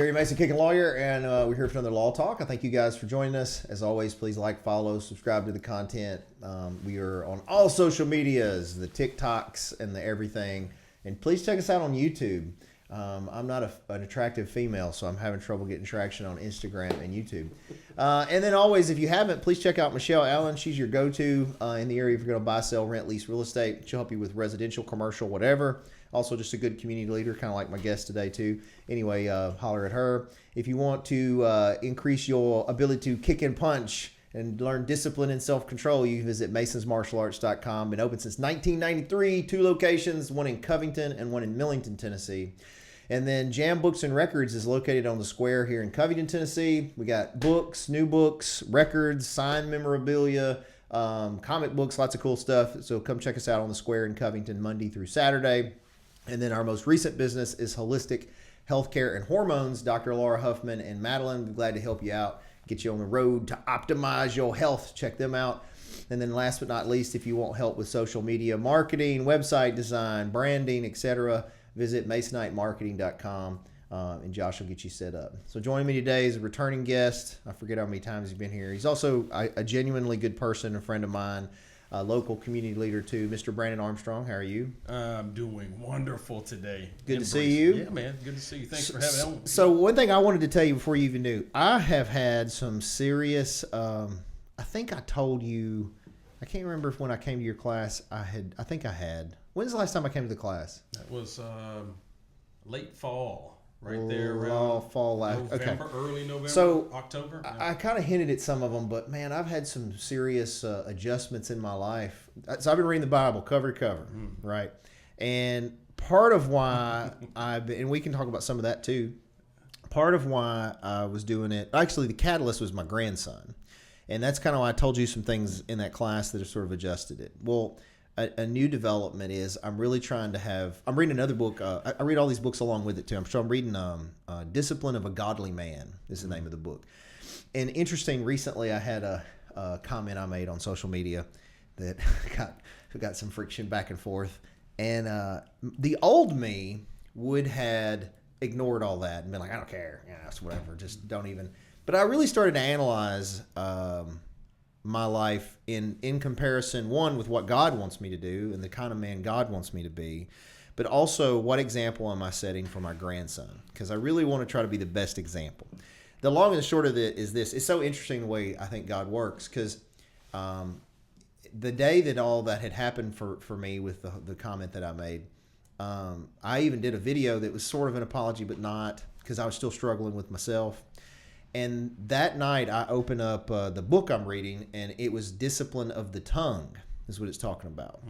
Jerry Mason, Kickin Lawyer, and we're here for another Law Talk. I thank you guys for joining us. As always, please like, follow, subscribe to the content. We are on all social medias, the TikToks and the everything. And please check us out on YouTube. I'm not an attractive female, so I'm having trouble getting traction on Instagram and YouTube. And then always, if you haven't, please check out Michelle Allen. She's your go-to in the area if you're going to buy, sell, rent, lease real estate. She'll help you with residential, commercial, whatever. Also, just a good community leader, kind of like my guest today, too. Anyway, holler at her. If you want to increase your ability to kick and punch and learn discipline and self-control, you can visit masonsmartialarts.com. Been open since 1993, 2 locations, one in Covington and one in Millington, Tennessee. And then Jam Books and Records is located on the square here in Covington, Tennessee. We got books, new books, records, signed memorabilia, comic books, lots of cool stuff. So come check us out on the square in Covington Monday through Saturday. And then our most recent business is Holistic Healthcare and Hormones. Dr. Laura Huffman and Madeline, we're glad to help you out, get you on the road to optimize your health. Check them out. And then last but not least, if you want help with social media marketing, website design, branding, etc., visit masonitemarketing.com, and Josh will get you set up. So joining me today is a returning guest. I forget how many times he's been here. He's also a genuinely good person, a friend of mine, a local community leader too, Mr. Brandon Armstrong. How are you? I'm doing wonderful today. Good to see you. Yeah, man. Good to see you. Thanks for having me on. So one thing I wanted to tell you before you even knew, I have had some serious, I think I told you, I can't remember if when I came to your class, I think I had. When's the last time I came to the class? That was late fall. Right there around fall, November, okay. Early November, so October. I kind of hinted at some of them, but man, I've had some serious adjustments in my life. So I've been reading the Bible cover to cover, right? And part of why and we can talk about some of that too. Part of why I was doing it, actually the catalyst was my grandson. And that's kind of why I told you some things in that class that have sort of adjusted it. Well, a new development is I'm really trying to have, I'm reading another book. I read all these books along with it too. I'm reading Discipline of a Godly Man is the name of the book. And interesting, recently I had a comment I made on social media that got some friction back and forth. And the old me would had ignored all that and been like, I don't care. Yeah, it's whatever. Just don't even. But I really started to analyze my life in comparison, one, with what God wants me to do and the kind of man God wants me to be, but also what example am I setting for my grandson? Because I really want to try to be the best example. The long and the short of it is this. It's so interesting the way I think God works, because the day that all that had happened for me with the comment that I made, I even did a video that was sort of an apology, but not, because I was still struggling with myself. And that night, I opened up the book I'm reading, and it was Discipline of the Tongue, is what it's talking about.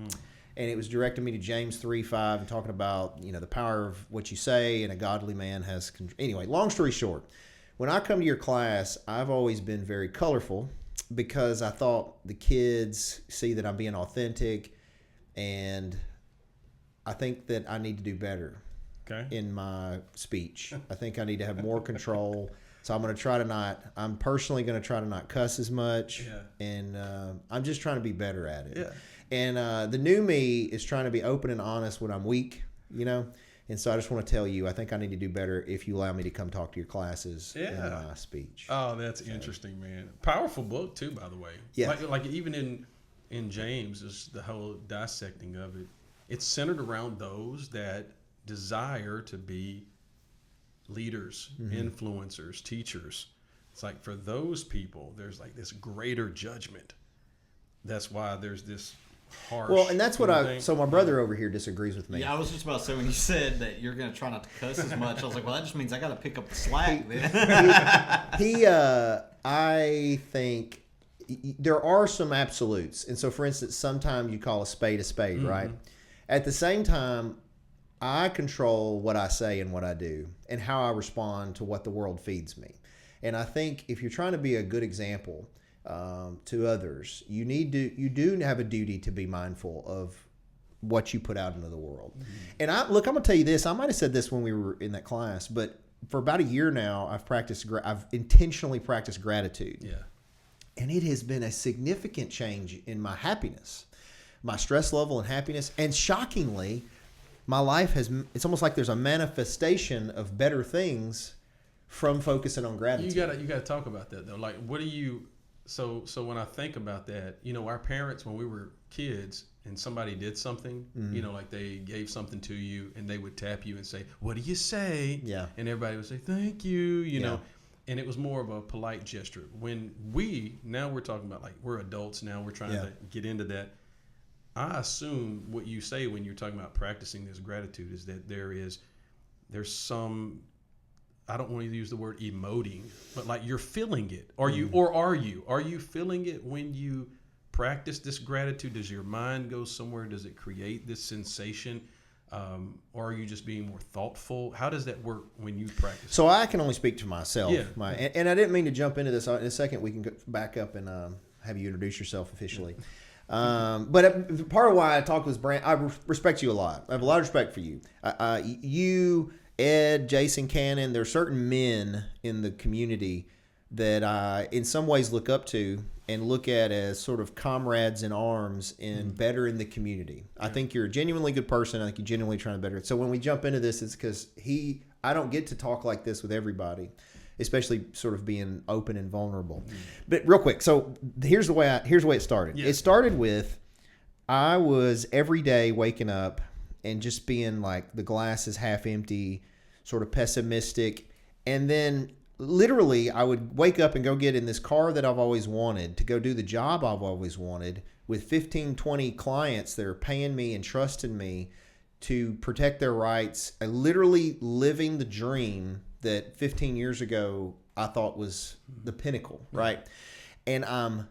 And it was directing me to James 3:5 and talking about, the power of what you say, and a godly man has control. Anyway, long story short, when I come to your class, I've always been very colorful because I thought the kids see that I'm being authentic, and I think that I need to do better in my speech. I think I need to have more control. So I'm personally going to try to not cuss as much, and I'm just trying to be better at it. Yeah. And the new me is trying to be open and honest when I'm weak, And so I just want to tell you, I think I need to do better if you allow me to come talk to your classes in my speech. Oh, that's interesting, man. Powerful book too, by the way. Yeah. Like even in James, is the whole dissecting of it. It's centered around those that desire to be leaders, influencers, teachers. It's like for those people, there's like this greater judgment. That's why there's this harsh. Well, and that's what so my brother over here disagrees with me. Yeah, I was just about to say, when you said that you're going to try not to cuss as much, I was like, well, that just means I got to pick up the slack then. I think there are some absolutes. And so, for instance, sometimes you call a spade, right? At the same time, I control what I say and what I do and how I respond to what the world feeds me. And I think if you're trying to be a good example to others, you do have a duty to be mindful of what you put out into the world. And I'm going to tell you this. I might have said this when we were in that class, but for about a year now, I've intentionally practiced gratitude. Yeah. And it has been a significant change in my happiness, my stress level and happiness. And shockingly, my life it's almost like there's a manifestation of better things from focusing on gratitude. You gotta talk about that though. Like, what do you? So when I think about that, our parents, when we were kids and somebody did something, like they gave something to you and they would tap you and say, "What do you say?" Yeah. And everybody would say, "Thank you," you know. And it was more of a polite gesture. When now we're talking about, like, we're adults now, we're trying to get into that. I assume what you say when you're talking about practicing this gratitude is that there's some, I don't want to use the word emoting, but like you're feeling it. Are you feeling it when you practice this gratitude? Does your mind go somewhere? Does it create this sensation? Or are you just being more thoughtful? How does that work when you practice? So I can only speak to myself. Yeah. And I didn't mean to jump into this. In a second, we can go back up and have you introduce yourself officially. But part of why I talked with Brand, I respect you a lot. I have a lot of respect for you. You, Ed, Jason Cannon, there are certain men in the community that I, in some ways, look up to and look at as sort of comrades in arms in bettering the community. I think you're a genuinely good person. I think you're genuinely trying to better it. So when we jump into this, it's because I don't get to talk like this with everybody, especially sort of being open and vulnerable. But real quick, so here's the way it started. Yeah. It started with, I was every day waking up and just being like, the glass is half empty, sort of pessimistic. And then literally I would wake up and go get in this car that I've always wanted to go do the job I've always wanted with 15, 20 clients that are paying me and trusting me to protect their rights. Literally living the dream that 15 years ago I thought was the pinnacle, right? And I'm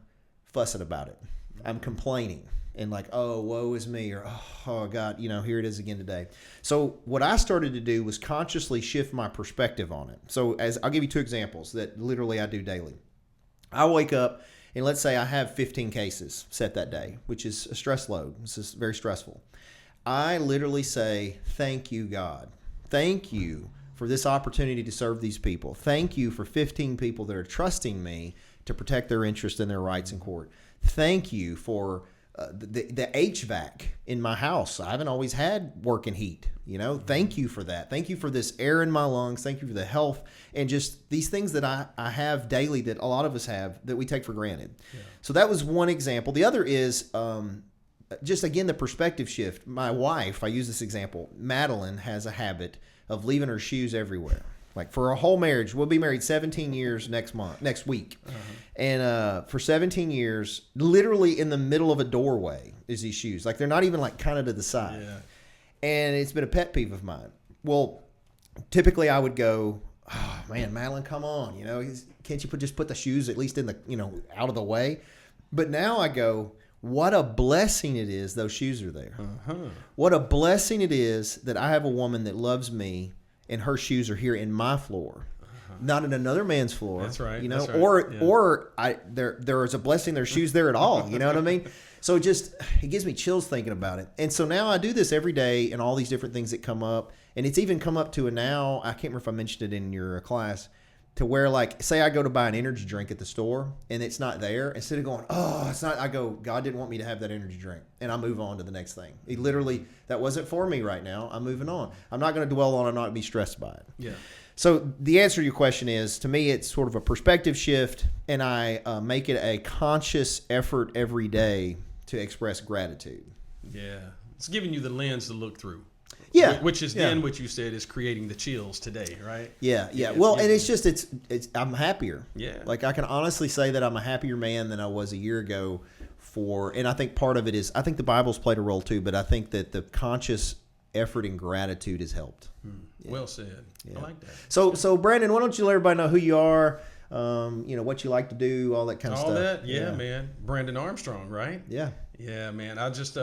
fussing about it. I'm complaining and like, oh, woe is me, or oh God, here it is again today. So what I started to do was consciously shift my perspective on it. So I'll give you two examples that literally I do daily. I wake up and let's say I have 15 cases set that day, which is a stress load. This is very stressful. I literally say, thank you, God. Thank you for this opportunity to serve these people. Thank you for 15 people that are trusting me to protect their interests and their rights in court. Thank you for the HVAC in my house. I haven't always had working heat. Thank you for that. Thank you for this air in my lungs. Thank you for the health and just these things that I have daily that a lot of us have that we take for granted. Yeah. So that was one example. The other is just, again, the perspective shift. My wife, I use this example, Madeline, has a habit of leaving her shoes everywhere. Like for a whole marriage, we'll be married 17 years next week. Uh-huh. And for 17 years, literally in the middle of a doorway is these shoes. Like they're not even like kind of to the side. Yeah. And it's been a pet peeve of mine. Well, typically I would go, oh man, Madeline, come on. Can't you just put the shoes at least in the, out of the way? But now I go, what a blessing it is those shoes are there. Uh-huh. What a blessing it is that I have a woman that loves me and her shoes are here in my floor, not in another man's floor. That's right. That's right. Or there is a blessing. There's shoes there at all. You know what I mean? So it gives me chills thinking about it. And so now I do this every day and all these different things that come up. And it's even come up to now, I can't remember if I mentioned it in your class, to where like, say I go to buy an energy drink at the store and it's not there. Instead of going, oh, it's not, I go, God didn't want me to have that energy drink. And I move on to the next thing. It literally, that wasn't for me right now. I'm moving on. I'm not going to dwell on it. I'm not going to be stressed by it. Yeah. So the answer to your question is, to me, it's sort of a perspective shift. And I make it a conscious effort every day to express gratitude. Yeah. It's giving you the lens to look through. Yeah, which is then what you said is creating the chills today, right? Yeah. Well, and it's just it's I'm happier. Yeah. Like I can honestly say that I'm a happier man than I was a year ago. And I think part of it is, I think the Bible's played a role too, but I think that the conscious effort and gratitude has helped. Yeah. Well said. Yeah. I like that. So Brandon, why don't you let everybody know who you are? What you like to do, all that kind of stuff. All that, yeah, man. Brandon Armstrong, right? Yeah. Yeah, man. I just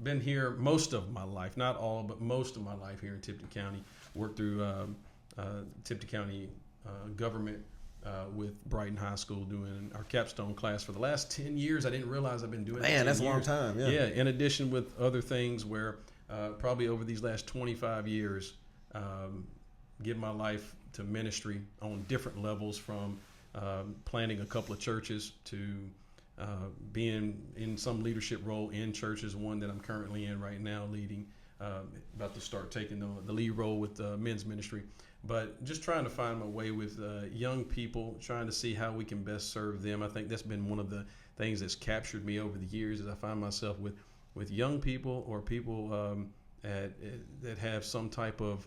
been here most of my life, not all, but most of my life here in Tipton County. Worked through Tipton County government with Brighton High School doing our capstone class for the last 10 years. I didn't realize I've been doing that. Man, that's a long time. Yeah. Yeah. In addition with other things where probably over these last 25 years, give my life to ministry on different levels, from planning a couple of churches to being in some leadership role in churches, one that I'm currently in right now, leading, about to start taking the lead role with men's ministry. but just trying to find my way with young people, trying to see how we can best serve them. I think that's been one of the things that's captured me over the years, is I find myself with young people or people that have some type of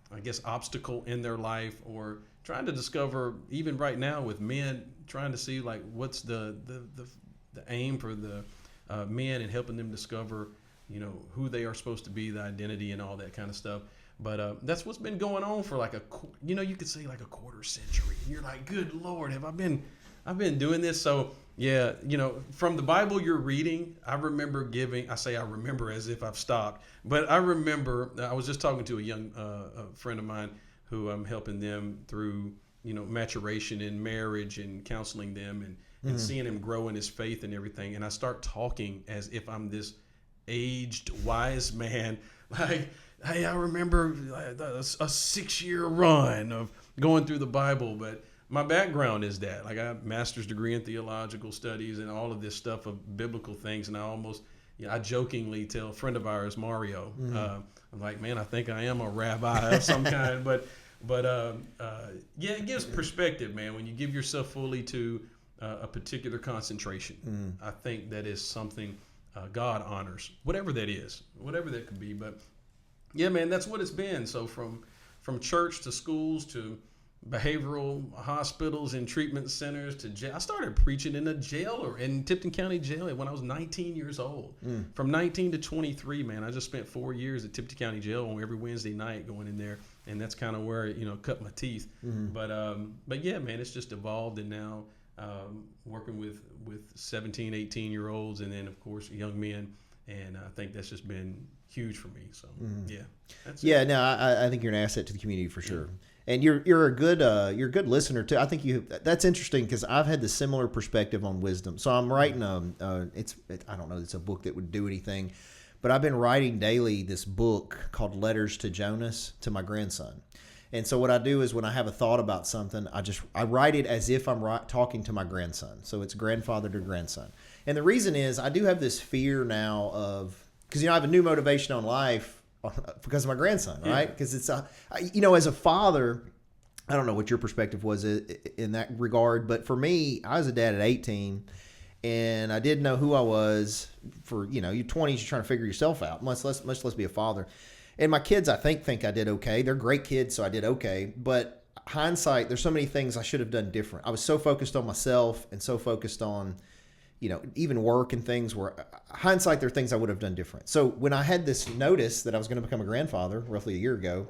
I guess obstacle in their life, or trying to discover, even right now with men, trying to see like what's the aim for the men, and helping them discover, you know, who they are supposed to be, the identity and all that kind of stuff. But that's what's been going on for like you could say like a quarter century. And you're like, good Lord, I've been doing this. So yeah, from the Bible you're reading, I remember I remember as if I've stopped, but I remember, I was just talking to a young a friend of mine who I'm helping them through, maturation in marriage and counseling them and seeing him grow in his faith and everything. And I start talking as if I'm this aged wise man, like, hey, I remember a 6-year run of going through the Bible, but my background is that. Like, I have a master's degree in theological studies and all of this stuff of biblical things. And I jokingly tell a friend of ours, Mario, I'm like, man, I think I am a rabbi of some kind. But it gives perspective, man, when you give yourself fully to a particular concentration. I think that is something God honors, whatever that is, whatever that could be. But yeah, man, that's what it's been. So from church to schools to behavioral hospitals and treatment centers to jail. I started preaching in a jail, or in Tipton County Jail, when I was 19 years old. From 19 to 23, man, I just spent 4 years at Tipton County Jail on every Wednesday night going in there, and that's kind of where cut my teeth. But yeah, man, it's just evolved, and now working with 17, 18-year-olds, and then of course young men, and I think that's just been huge for me. So yeah, that's it. No, I think you're an asset to the community for sure. And you're a good listener too. I think that's interesting, because I've had the similar perspective on wisdom. So I'm writing I don't know, it's a book that would do anything, but I've been writing daily this book called Letters to Jonas to my grandson. And so what I do is, when I have a thought about something, I write it as if I'm talking to my grandson. So it's grandfather to grandson. And the reason is, I do have this fear now because I have a new motivation on life because of my grandson, right? Because it's as a father, I don't know what your perspective was in that regard, but for me, I was a dad at 18, and I didn't know who I was. For your 20s, you're trying to figure yourself out, much less be a father. And my kids, I think I did okay. They're great kids, so I did okay. But hindsight, there's so many things I should have done different. I was so focused on myself and so focused on even work and things, where hindsight, there are things I would have done different. So when I had this notice that I was going to become a grandfather roughly a year ago,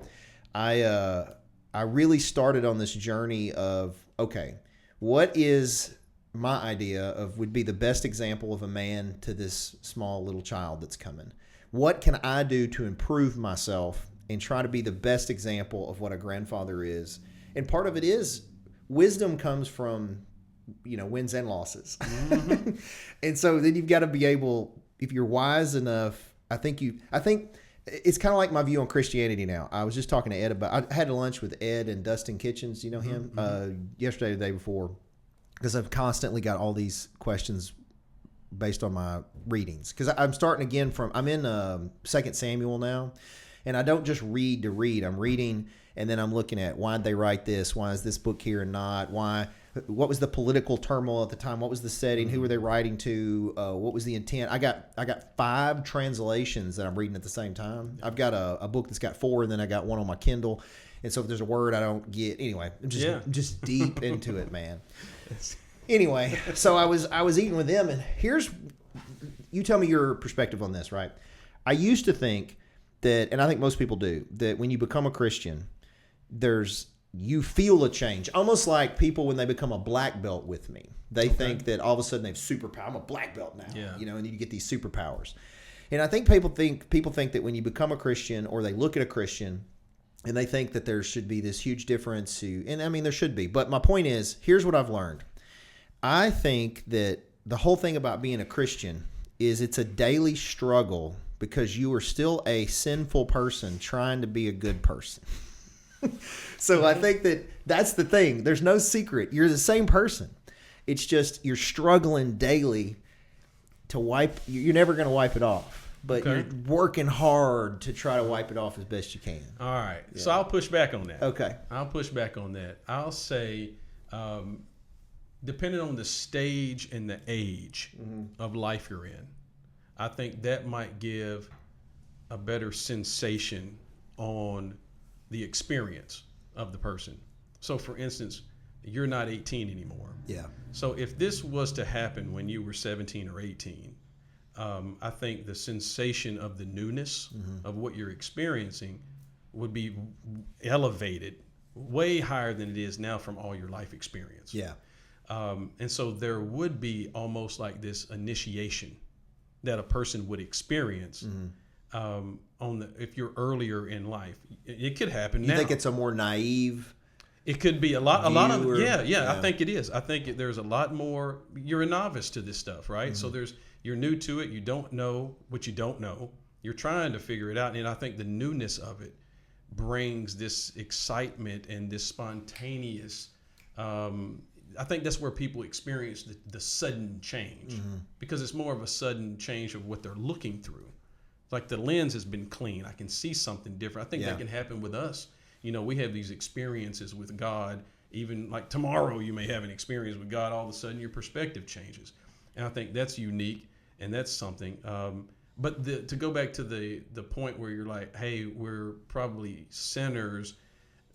I really started on this journey of, okay, what is my idea of would be the best example of a man to this small little child that's coming? What can I do to improve myself and try to be the best example of what a grandfather is? And part of it is wisdom comes from wins and losses. And so then you've got to be able, if you're wise enough, I think it's kind of like my view on Christianity now. I was just talking to Ed I had lunch with Ed and Dustin Kitchens, you know him, yesterday, the day before, because I've constantly got all these questions based on my readings. Because I'm starting again I'm in 2 Samuel now, and I don't just read to read. I'm reading, and then I'm looking at, why did they write this? Why is this book here and not? What was the political turmoil at the time? What was the setting? Who were they writing to? What was the intent? I got 5 translations that I'm reading at the same time. I've got a book that's got 4, and then I got one on my Kindle. And so if there's a word I don't get, anyway, I'm just deep into it, man. Anyway, so I was eating with them, and you tell me your perspective on this, right? I used to think that, and I think most people do, that when you become a Christian, you feel a change, almost like people when they become a black belt with me. They think that all of a sudden they have superpower. I'm a black belt now, and you get these superpowers. And I think people think that when you become a Christian, or they look at a Christian, and they think that there should be this huge difference. And I mean, there should be. But my point is, here's what I've learned. I think that the whole thing about being a Christian is it's a daily struggle, because you are still a sinful person trying to be a good person. So I think that's the thing. There's no secret. You're the same person. It's just you're struggling daily to you're never going to wipe it off. but Okay. you're working hard to try to wipe it off as best you can. All right. So I'll push back on that. Okay. I'll push back on that. I'll say, depending on the stage and the age of life you're in, I think that might give a better sensation on the experience of the person. So, for instance, you're not 18 anymore. Yeah. So if this was to happen when you were 17 or 18, I think the sensation of the newness of what you're experiencing would be elevated way higher than it is now from all your life experience. Yeah. And so there would be almost like this initiation that a person would experience if you're earlier in life. It could happen now. You think it's a more naive? It could be a lot of Viewer, yeah. I think it is. I think there's a lot more. You're a novice to this stuff, right? So you're new to it. You don't know what you don't know. You're trying to figure it out, and I think the newness of it brings this excitement and this spontaneous. I think that's where people experience the sudden change because it's more of a sudden change of what they're looking through. Like the lens has been clean. I can see something different. I think that can happen with us. You know, we have these experiences with God. Even like tomorrow, you may have an experience with God. All of a sudden, your perspective changes, and I think that's unique, and that's something. But to go back to the point where you're like, hey, we're probably sinners,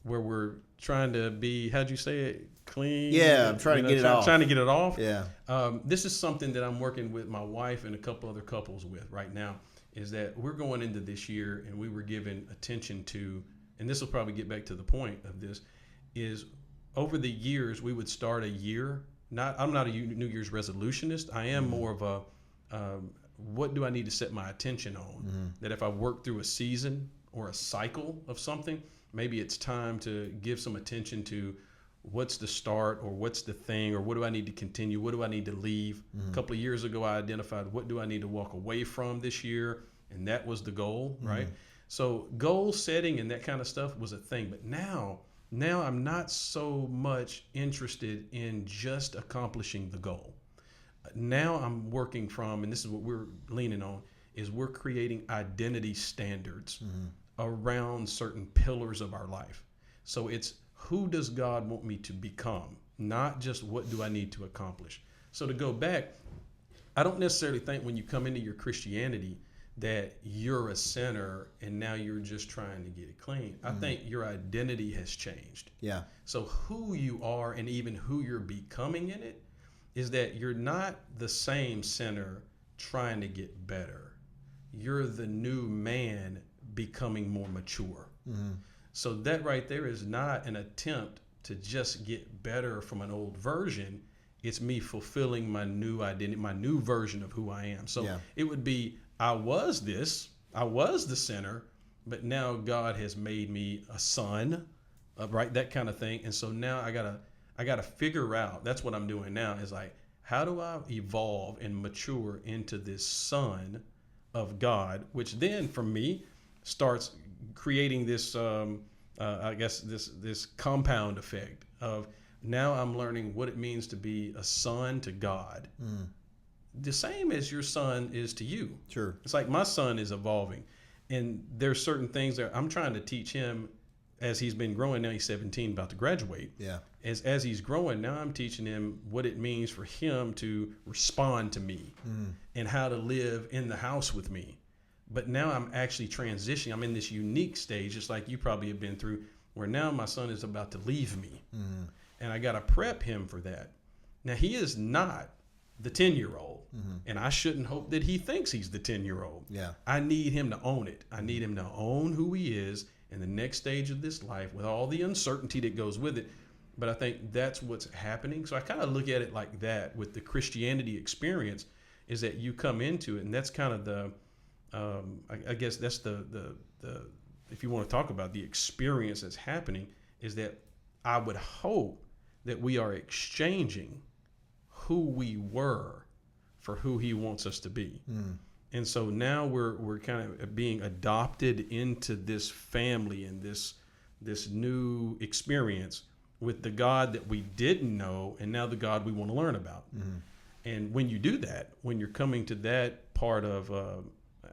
where we're trying to be, how'd you say it, clean? Yeah, I'm trying to get it off. Trying to get it off. Yeah. This is something that I'm working with my wife and a couple other couples with right now. Is that we're going into this year, and we were given attention to. And this will probably get back to the point of this, is over the years we would start a year. I'm not a New Year's resolutionist. I am more of a what do I need to set my attention on? That if I work through a season or a cycle of something, maybe it's time to give some attention to what's the start or what's the thing or what do I need to continue? What do I need to leave? A couple of years ago, I identified what do I need to walk away from this year, and that was the goal, right? So goal setting and that kind of stuff was a thing. But now I'm not so much interested in just accomplishing the goal. Now I'm working from, and this is what we're leaning on, is we're creating identity standards around certain pillars of our life. So it's who does God want me to become, not just what do I need to accomplish. So to go back, I don't necessarily think when you come into your Christianity that you're a sinner and now you're just trying to get it clean. I think your identity has changed. Yeah. So who you are and even who you're becoming in it is that you're not the same sinner trying to get better. You're the new man becoming more mature. So that right there is not an attempt to just get better from an old version. It's me fulfilling my new identity, my new version of who I am. So it would be, I was the sinner, but now God has made me a son, right? That kind of thing. And so now I gotta figure out, that's what I'm doing now, is like, how do I evolve and mature into this son of God, which then for me starts creating this, I guess this compound effect of now I'm learning what it means to be a son to God. The same as your son is to you. Sure. It's like my son is evolving, and there's certain things that I'm trying to teach him as he's been growing. Now he's 17, about to graduate. Yeah. As he's growing, now I'm teaching him what it means for him to respond to me and how to live in the house with me. But now I'm actually transitioning. I'm in this unique stage, just like you probably have been through, where now my son is about to leave me. And I got to prep him for that. Now, he is not the 10-year-old, and I shouldn't hope that he thinks he's the 10-year-old. Yeah. I need him to own it. I need him to own who he is in the next stage of this life with all the uncertainty that goes with it. But I think that's what's happening. So I kind of look at it like that with the Christianity experience, is that you come into it, and that's kind of the, I guess that's the if you want to talk about the experience that's happening, is that I would hope that we are exchanging who we were for who he wants us to be. And so now we're kind of being adopted into this family and this new experience with the God that we didn't know, and now the God we want to learn about. And when you do that, when you're coming to that part of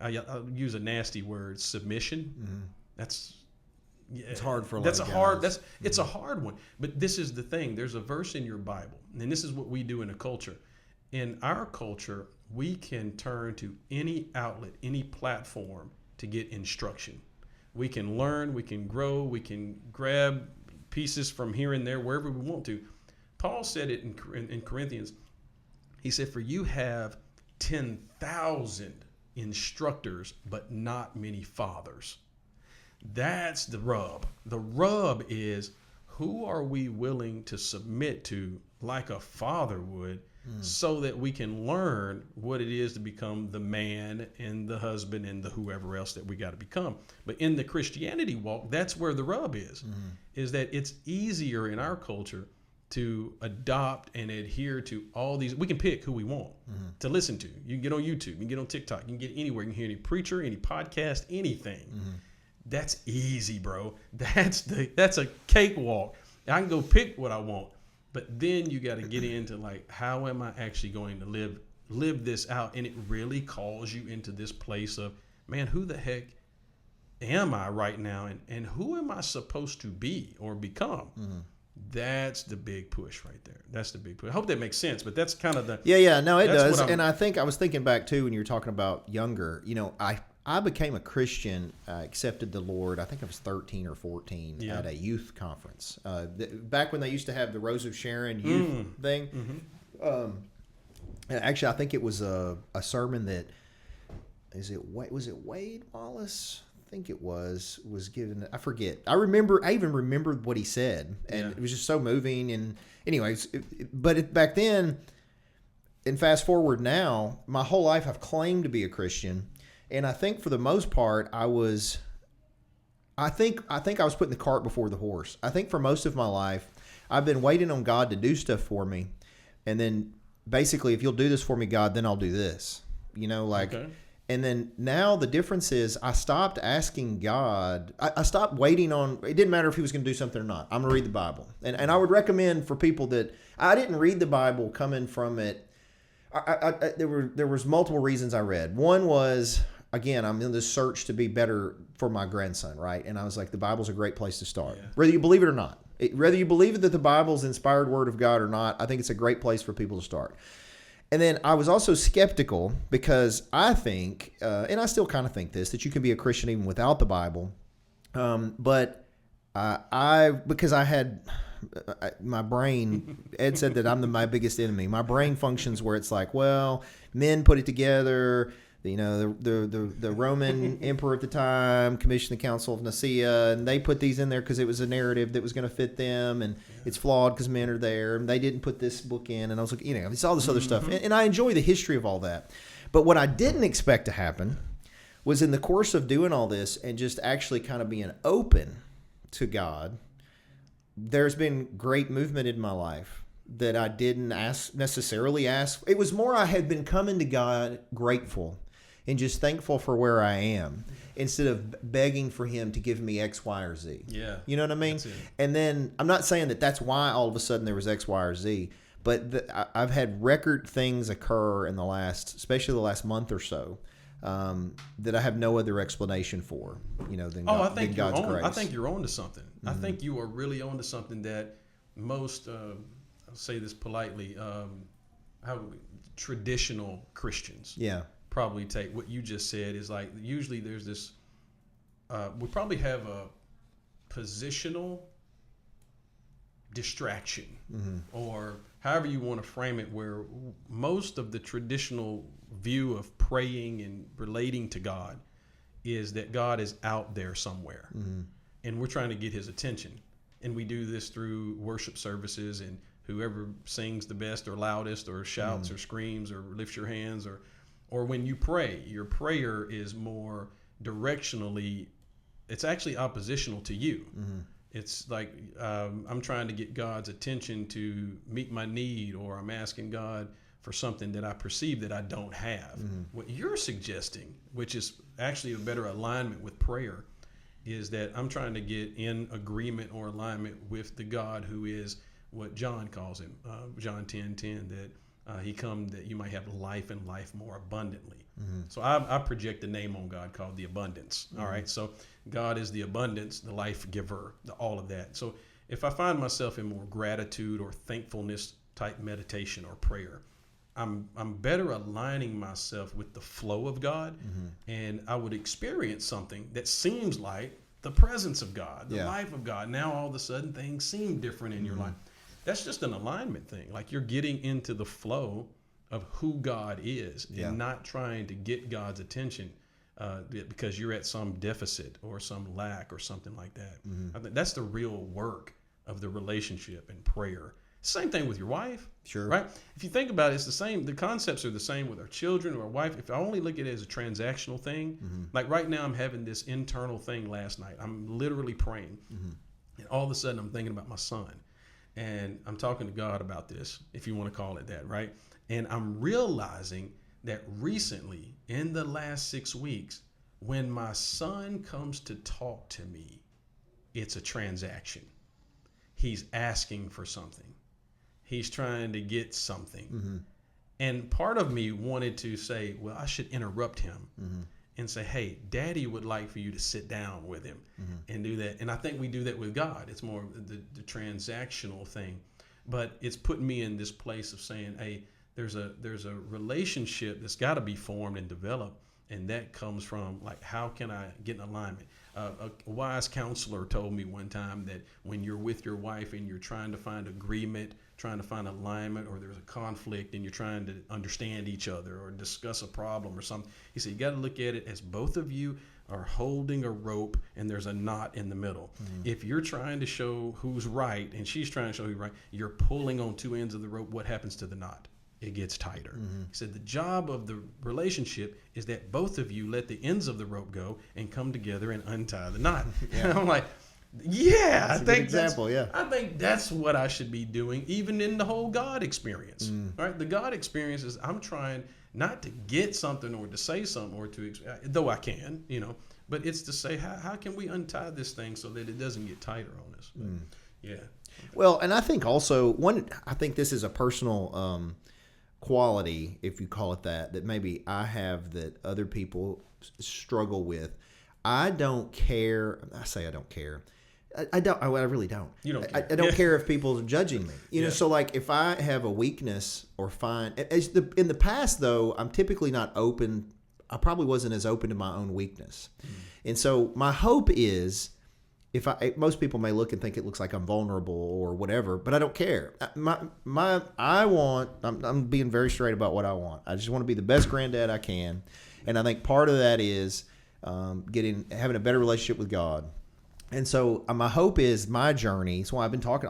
I'll use a nasty word, submission. That's It's hard for a lot that's of a guys. hard it's a hard one. But this is the thing. There's a verse in your Bible, and this is what we do in a culture. In our culture, we can turn to any outlet, any platform to get instruction. We can learn, we can grow, we can grab pieces from here and there, wherever we want to. Paul said it in Corinthians. He said, "For you have 10,000 instructors, but not many fathers." That's the rub. The rub is, who are we willing to submit to like a father would, so that we can learn what it is to become the man and the husband and the whoever else that we got to become. But in the Christianity walk, that's where the rub is that it's easier in our culture to adopt and adhere to all these. We can pick who we want to listen to. You can get on YouTube, you can get on TikTok, you can get anywhere. You can hear any preacher, any podcast, anything. That's easy, bro. That's a cakewalk. I can go pick what I want. But then you got to get into, like, how am I actually going to live this out? And it really calls you into this place of, man, who the heck am I right now? And who am I supposed to be or become? That's the big push right there. That's the big push. I hope that makes sense, but that's kind of the... Yeah, no, it does. And I think I was thinking back, too, when you were talking about younger. You know, I became a Christian, accepted the Lord, I think I was 13 or 14 at a youth conference. Back when they used to have the Rose of Sharon youth thing. Actually, I think it was a sermon that, was it Wade Wallace? I think it was given. I forget. I even remembered what he said, and it was just so moving. And anyways, back then, and fast forward now, my whole life I've claimed to be a Christian. And I think for the most part, I think I was putting the cart before the horse. I think for most of my life, I've been waiting on God to do stuff for me. And then basically, if you'll do this for me, God, then I'll do this. You know, like, and then now the difference is I stopped asking God. I stopped waiting on, it didn't matter if he was going to do something or not. I'm going to read the Bible. And I would recommend for people that, I didn't read the Bible coming from it. There was multiple reasons I read. One was, again, I'm in this search to be better for my grandson, right? And I was like, the Bible's a great place to start. Whether you believe it or not. Whether you believe that the Bible's inspired word of God or not, I think it's a great place for people to start. And then I was also skeptical because I think, and I still kind of think this, that you can be a Christian even without the Bible. But because I had... my brain, Ed said that I'm my biggest enemy. My brain functions where it's like, well, men put it together. You know, the Roman emperor at the time commissioned the Council of Nicaea, and they put these in there because it was a narrative that was going to fit them, and it's flawed because men are there, and they didn't put this book in. And I was like, you know, it's all this other stuff, and I enjoy the history of all that. But what I didn't expect to happen was in the course of doing all this and just actually kind of being open to God, there's been great movement in my life that I didn't necessarily ask. It was more I had been coming to God grateful and just thankful for where I am instead of begging for him to give me X, Y, or Z. Yeah. You know what I mean? And then I'm not saying that that's why all of a sudden there was X, Y, or Z, but I've had record things occur in especially the last month or so, that I have no other explement for, you know, than God's grace. I think you're on to something. I think you are really on to something that most, I'll say this politely, traditional Christians probably take. What you just said is like, usually there's this, we probably have a positional distraction, or however you want to frame it, where most of the traditional view of praying and relating to God is that God is out there somewhere, and we're trying to get his attention. And we do this through worship services, and whoever sings the best or loudest or shouts or screams or lifts your hands, or when you pray, your prayer is more directionally, it's actually oppositional to you. It's like, I'm trying to get God's attention to meet my need, or I'm asking God for something that I perceive that I don't have. What you're suggesting, which is actually a better alignment with prayer, is that I'm trying to get in agreement or alignment with the God who is what John calls him, John 10:10, that He come that you might have life and life more abundantly. So I project a name on God called the abundance. All right. So God is the abundance, the life giver, all of that. So if I find myself in more gratitude or thankfulness type meditation or prayer, I'm better aligning myself with the flow of God, and I would experience something that seems like the presence of God, the life of God. Now all of a sudden things seem different in your life. That's just an alignment thing. Like you're getting into the flow of who God is and not trying to get God's attention because you're at some deficit or some lack or something like that. I think that's the real work of the relationship and prayer. Same thing with your wife. Sure. Right? If you think about it, it's the same. The concepts are the same with our children or our wife. If I only look at it as a transactional thing, like right now I'm having this internal thing last night. I'm literally praying. And all of a sudden I'm thinking about my son. And I'm talking to God about this, if you want to call it that, right? And I'm realizing that recently, in the last 6 weeks, when my son comes to talk to me, it's a transaction. He's asking for something. He's trying to get something. And part of me wanted to say, well, I should interrupt him and say, hey, Daddy would like for you to sit down with him and do that. And I think we do that with God. It's more the transactional thing. But it's putting me in this place of saying, hey, there's a relationship that's got to be formed and developed. And that comes from, like, how can I get in alignment? A wise counselor told me one time that when you're with your wife and you're trying to find agreement, trying to find alignment, or there's a conflict and you're trying to understand each other or discuss a problem or something, he said, you got to look at it as both of you are holding a rope and there's a knot in the middle. If you're trying to show who's right and she's trying to show who's right, you're pulling on two ends of the rope. What happens to the knot? It gets tighter. He said the job of the relationship is that both of you let the ends of the rope go and come together and untie the knot. And I'm like, I think that's what I should be doing, even in the whole God experience. Right? The God experience is I'm trying not to get something or to say something or to, though I can, but it's to say how can we untie this thing so that it doesn't get tighter on us. But, Well, and I think also I think this is a personal quality, if you call it that maybe I have that other people struggle with. I don't care. I say I don't care. I don't. I really don't. You don't care. I don't care if people are judging me. So like if I have a weakness or find in the past though, I'm typically not open. I probably wasn't as open to my own weakness, and so my hope is. Most people may look and think it looks like I'm vulnerable or whatever, but I don't care. I'm being very straight about what I want. I just want to be the best granddad I can, and I think part of that is having a better relationship with God. And so my hope is my journey. That's why I've been talking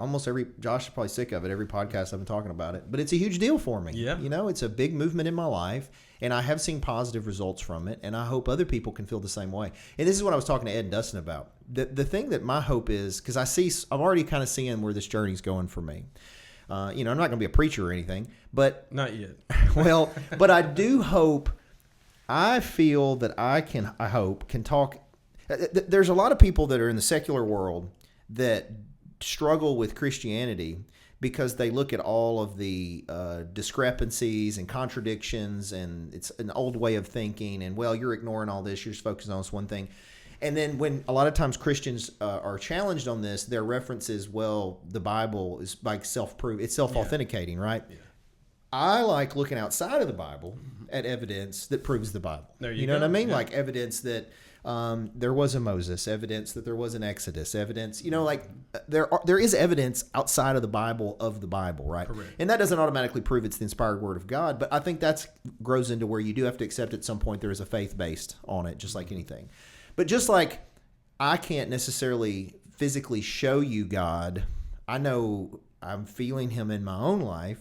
Josh is probably sick of it. Every podcast I've been talking about it, but it's a huge deal for me. Yeah. It's a big movement in my life, and I have seen positive results from it, and I hope other people can feel the same way. And this is what I was talking to Ed and Dustin about. The thing that my hope is, because I'm already kind of seeing where this journey's going for me. I'm not going to be a preacher or anything, but not yet. Well, but I do hope. I feel that I can talk. There's a lot of people that are in the secular world that struggle with Christianity because they look at all of the discrepancies and contradictions, and it's an old way of thinking, and, well, you're ignoring all this, you're just focusing on this one thing. And then when a lot of times Christians are challenged on this, their reference is, well, the Bible is like it's self-authenticating, right? Yeah. I like looking outside of the Bible at evidence that proves the Bible. There you know what I mean? Yeah. Like evidence that there was a Moses, evidence that there was an Exodus, evidence, there is evidence outside of the Bible, right? Correct. And that doesn't automatically prove it's the inspired word of God, but I think that grows into where you do have to accept at some point there is a faith based on it, just like anything. But just like I can't necessarily physically show you God, I know I'm feeling him in my own life.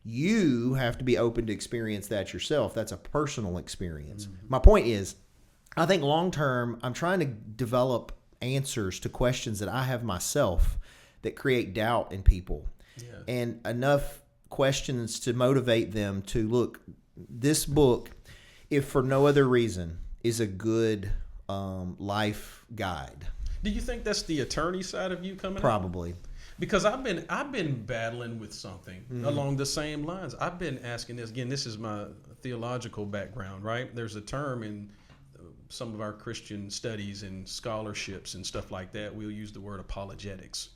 You have to be open to experience that yourself. That's a personal experience. Mm-hmm. My point is, I think long term, I'm trying to develop answers to questions that I have myself that create doubt in people. Yeah. And enough questions to motivate them to look, this book, if for no other reason, is a good life guide. Do you think that's the attorney side of you coming Probably. out? Because I've been battling with something along the same lines. I've been asking this again. This is my theological background, right? There's a term in some of our Christian studies and scholarships and stuff like that. We'll use the word apologetics.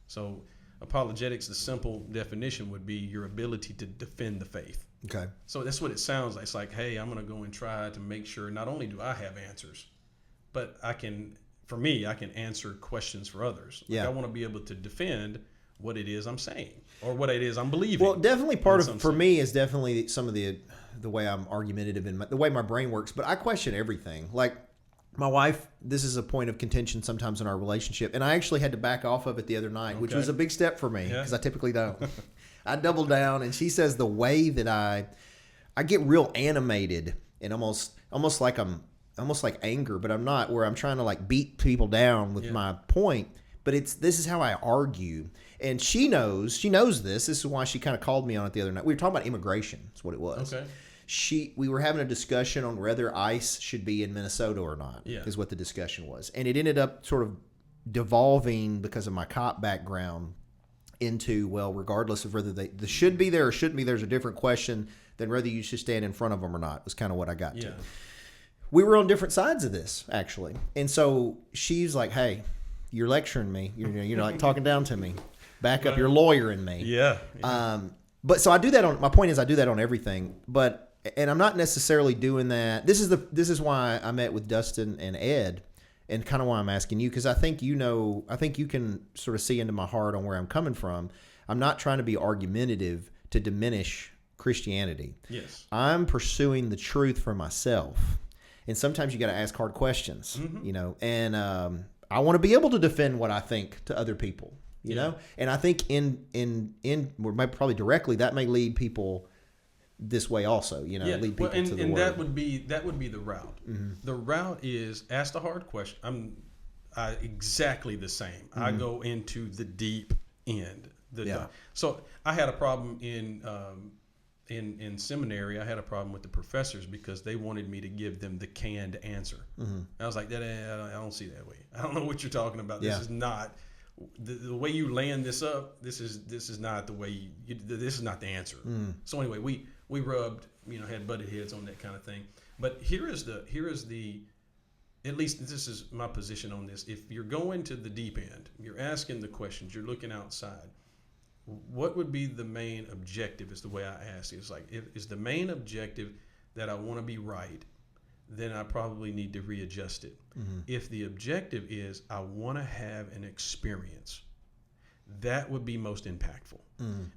So apologetics, the simple definition would be your ability to defend the faith. Okay. So that's what it sounds like. It's like, hey, I'm going to go and try to make sure not only do I have answers, but I can answer questions for others. Like, I want to be able to defend what it is I'm saying or what it is I'm believing. Well, definitely part of, for me, is definitely some of the way I'm argumentative and the way my brain works. But I question everything. Like my wife, this is a point of contention sometimes in our relationship. And I actually had to back off of it the other night, which was a big step for me because I typically don't. I doubled down, and she says the way that I get real animated and almost like anger, but I'm not, where I'm trying to like beat people down with my point. But this is how I argue. And she knows this. This is why she kind of called me on it the other night. We were talking about immigration. That's what it was. Okay. We were having a discussion on whether ICE should be in Minnesota or not, is what the discussion was. And it ended up sort of devolving, because of my cop background, into, well, regardless of whether they should be there or shouldn't be, there's a different question than whether you should stand in front of them or not, was kind of what I got to. We were on different sides of this, actually. And so she's like, hey, you're lecturing me. You're like talking down to me. Back up, you're lawyering me. Yeah. But so I do that my point is I do that on everything. And I'm not necessarily doing that. This is why I met with Dustin and Ed, and kind of why I'm asking you, because I think you can sort of see into my heart on where I'm coming from. I'm not trying to be argumentative to diminish Christianity. Yes. I'm pursuing the truth for myself. And sometimes you got to ask hard questions, and I want to be able to defend what I think to other people, you know? And I think probably directly, that may lead people this way also, lead people to the and word. that would be the route. The route is ask the hard question. I'm exactly the same. I go into the deep end. So I had a problem in seminary. I had a problem with the professors because they wanted me to give them the canned answer. I was like, I don't see that way. I don't know what you're talking about. This is not the way you land this up. This is not the way this is not the answer. So anyway, we rubbed, had butted heads on that kind of thing. But here is the at least this is my position on this. If you're going to the deep end, you're asking the questions, you're looking outside, what would be the main objective is the way I ask it. It's like, is the main objective that I want to be right, then I probably need to readjust it. If the objective is I want to have an experience, that would be most impactful.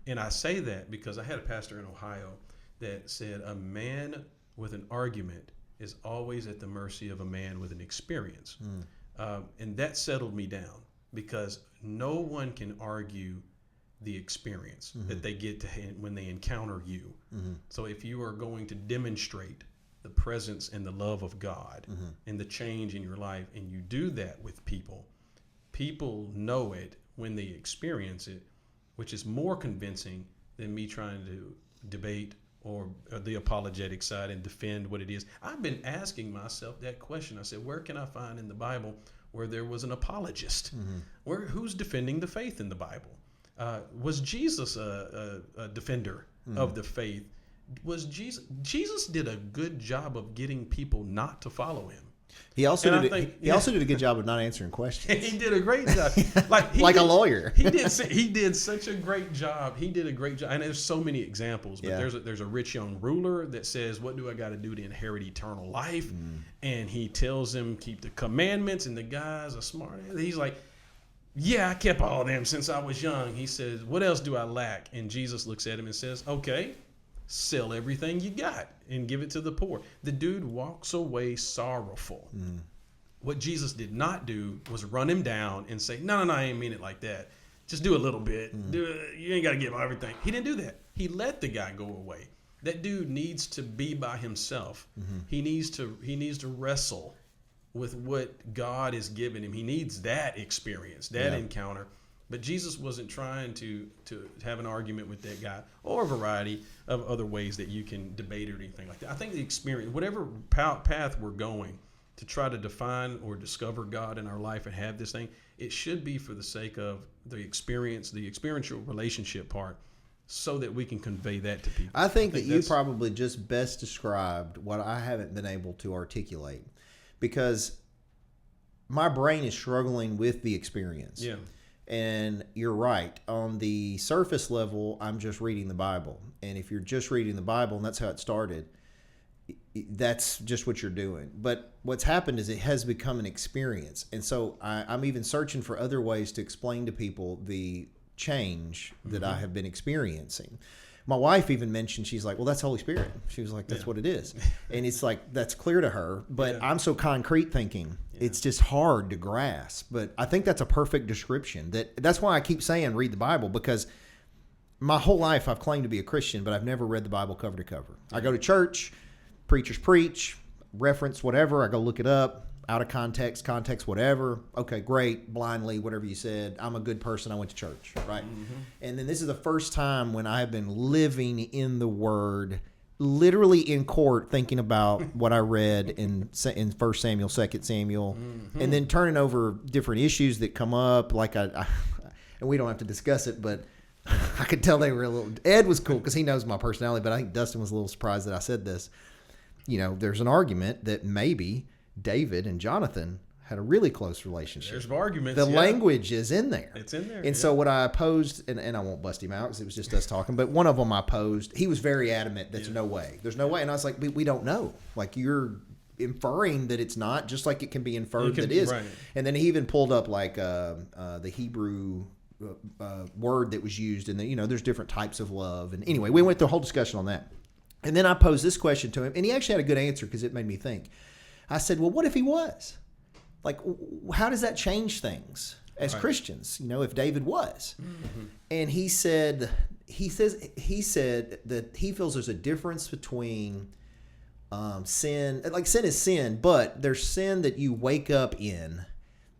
And I say that because I had a pastor in Ohio that said a man with an argument is always at the mercy of a man with an experience. And that settled me down, because no one can argue the experience that they get to when they encounter you. So if you are going to demonstrate the presence and the love of God and the change in your life, and you do that with people know it when they experience it, which is more convincing than me trying to debate or the apologetic side and defend what it is. I've been asking myself that question. I said, where can I find in the Bible where there was an apologist? Who's defending the faith in the Bible? Was Jesus a defender of the faith? Was Jesus did a good job of getting people not to follow him. He also did a good job of not answering questions. He did a great job, a lawyer. He did such a great job. He did a great job, and there's so many examples. But there's a rich young ruler that says, "What do I got to do to inherit eternal life?" And he tells him, "Keep the commandments." And the guy's a smart. He's like, "Yeah, I kept all of them since I was young." He says, "What else do I lack?" And Jesus looks at him and says, "Okay, sell everything you got and give it to the poor." The dude walks away sorrowful. What Jesus did not do was run him down and say, no, I ain't mean it like that. Just do a little bit. You ain't got to give everything. He didn't do that. He let the guy go away. That dude needs to be by himself. He needs to wrestle with what God has given him. He needs that experience, that encounter. But Jesus wasn't trying to have an argument with that guy, or a variety of other ways that you can debate or anything like that. I think the experience, whatever path we're going to try to define or discover God in our life and have this thing, it should be for the sake of the experiential relationship part, so that we can convey that to people. I think that you probably just best described what I haven't been able to articulate, because my brain is struggling with the experience. Yeah. And you're right. On the surface level, I'm just reading the Bible. And if you're just reading the Bible, and that's how it started, that's just what you're doing. But what's happened is it has become an experience. And so I'm even searching for other ways to explain to people the change that I have been experiencing. My wife even mentioned, she's like, well, that's Holy Spirit. She was like, that's what it is. And it's like, that's clear to her. But I'm so concrete thinking, it's just hard to grasp. But I think that's a perfect description. That's why I keep saying read the Bible, because my whole life I've claimed to be a Christian, but I've never read the Bible cover to cover. I go to church, preachers preach, reference whatever, I go look it up, out of context, whatever. Okay, great, blindly, whatever you said. I'm a good person, I went to church, right? And then this is the first time when I have been living in the Word, literally in court, thinking about what I read in 1 Samuel, 2 Samuel, and then turning over different issues that come up, like I and we don't have to discuss it, but I could tell they were a little. Ed was cool because he knows my personality, but I think Dustin was a little surprised that I said this. You know, there's an argument that maybe David and Jonathan had a really close relationship. There's arguments. The language is in there. It's in there. And so what I opposed, and I won't bust him out because it was just us talking, but one of them I posed, he was very adamant, there's no way. There's no way. And I was like, we don't know. Like, you're inferring that it's not, just like it can be inferred that it is. Right. And then he even pulled up like the Hebrew word that was used, and there's different types of love. And anyway, we went through a whole discussion on that. And then I posed this question to him, and he actually had a good answer because it made me think. I said, well, what if he was? Like, how does that change things as Christians, if David was? And he said that he feels there's a difference between sin. Like, sin is sin, but there's sin that you wake up in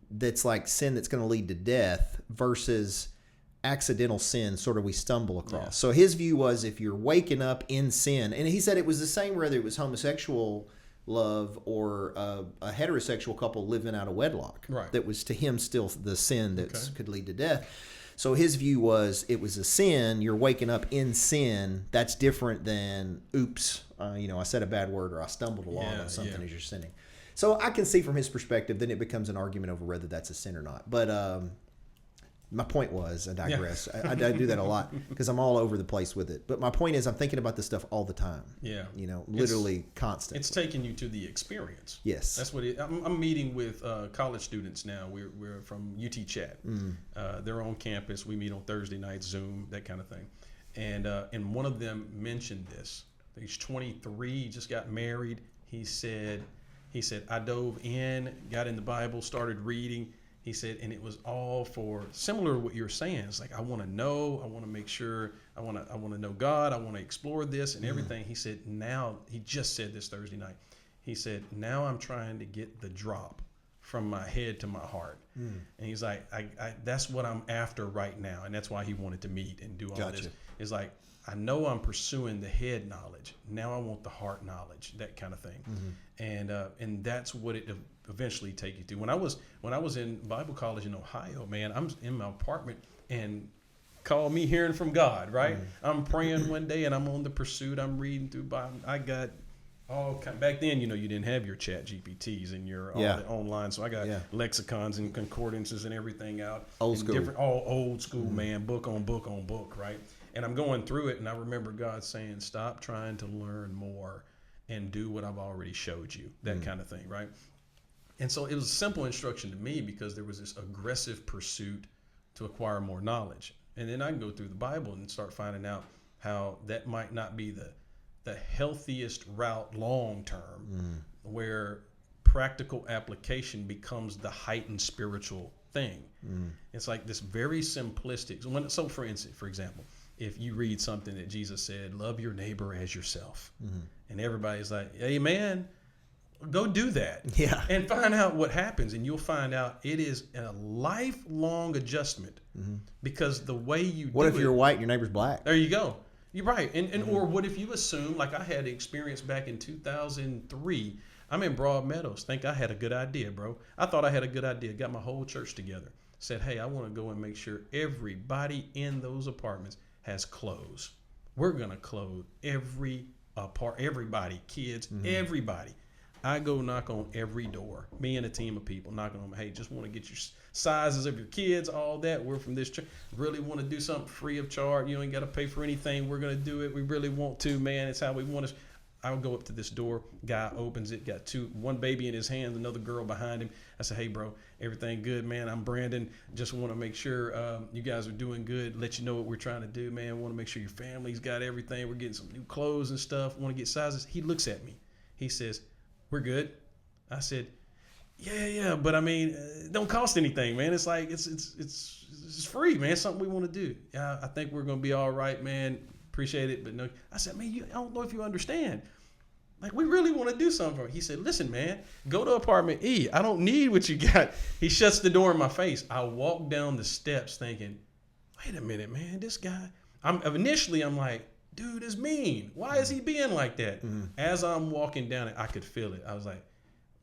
that's like sin that's going to lead to death versus accidental sin, sort of we stumble across. Yeah. So his view was, if you're waking up in sin, and he said it was the same whether it was homosexual love or a heterosexual couple living out of wedlock. Right. That was to him still the sin that could lead to death. So his view was, it was a sin, you're waking up in sin, that's different than, oops, I said a bad word or I stumbled along on something as you're sinning. So I can see from his perspective, then it becomes an argument over whether that's a sin or not. But my point was, I digress. Yeah. I do that a lot because I'm all over the place with it. But my point is, I'm thinking about this stuff all the time. Yeah. Literally constant. It's taking you to the experience. Yes. That's what I'm meeting with college students now. We're from UT Chat. They're on campus. We meet on Thursday nights, Zoom, that kind of thing. And one of them mentioned this. He's 23, just got married. He said, I dove in, got in the Bible, started reading. He said, and it was all for similar to what you're saying. It's like, I want to know, I want to make sure, I want to know God, I want to explore this and everything. He said, now, he just said this Thursday night. He said, now I'm trying to get the drop from my head to my heart. And he's like, I that's what I'm after right now. And that's why he wanted to meet and do all this. It's like, I know I'm pursuing the head knowledge. Now I want the heart knowledge, that kind of thing. And that's what it eventually take you to. When I was in Bible college in Ohio, man, I'm in my apartment and call me hearing from God, right? I'm praying one day and I'm on the pursuit. I'm reading through Bible. I got all kind. Back then, you didn't have your Chat GPTs and your all the online. So I got lexicons and concordances and everything out. Old school. All old school, man. Book on book on book, right? And I'm going through it, and I remember God saying, stop trying to learn more and do what I've already showed you, that kind of thing, right? And so it was a simple instruction to me because there was this aggressive pursuit to acquire more knowledge. And then I can go through the Bible and start finding out how that might not be the healthiest route long term, where practical application becomes the heightened spiritual thing. It's like this very simplistic. So for example, if you read something that Jesus said, love your neighbor as yourself, and everybody's like, amen, go do that. Yeah. And find out what happens. And you'll find out it is a lifelong adjustment because the way you What if you're white and your neighbor's black? There you go. You're right. And or what if you assume, like I had experience back in 2003, I'm in Broad Meadows. Think I had a good idea, bro. I thought I had a good idea. Got my whole church together. Said, hey, I want to go and make sure everybody in those apartments has clothes. We're going to clothe everybody, kids, everybody. I go knock on every door. Me and a team of people knocking on them. Hey, just want to get your sizes of your kids, all that. We're from this church. Really want to do something free of charge. You ain't got to pay for anything. We're going to do it. We really want to, man. It's how we want to. I would go up to this door. Guy opens it. Got one baby in his hands, another girl behind him. I said, hey, bro, everything good, man? I'm Brandon. Just want to make sure you guys are doing good. Let you know what we're trying to do, man. Want to make sure your family's got everything. We're getting some new clothes and stuff. Want to get sizes. He looks at me. He says, we're good. I said, yeah, but I mean, it don't cost anything, man. It's like it's free, man. It's something we want to do. Yeah, I think we're gonna be all right, man. Appreciate it, but no. I said, man, I don't know if you understand. Like, we really want to do something for him. He said, listen, man, go to apartment E. I don't need what you got. He shuts the door in my face. I walk down the steps thinking, wait a minute, man, this guy. Initially, I'm like, dude is mean. Why is he being like that? As I'm walking down it, I could feel it. I was like,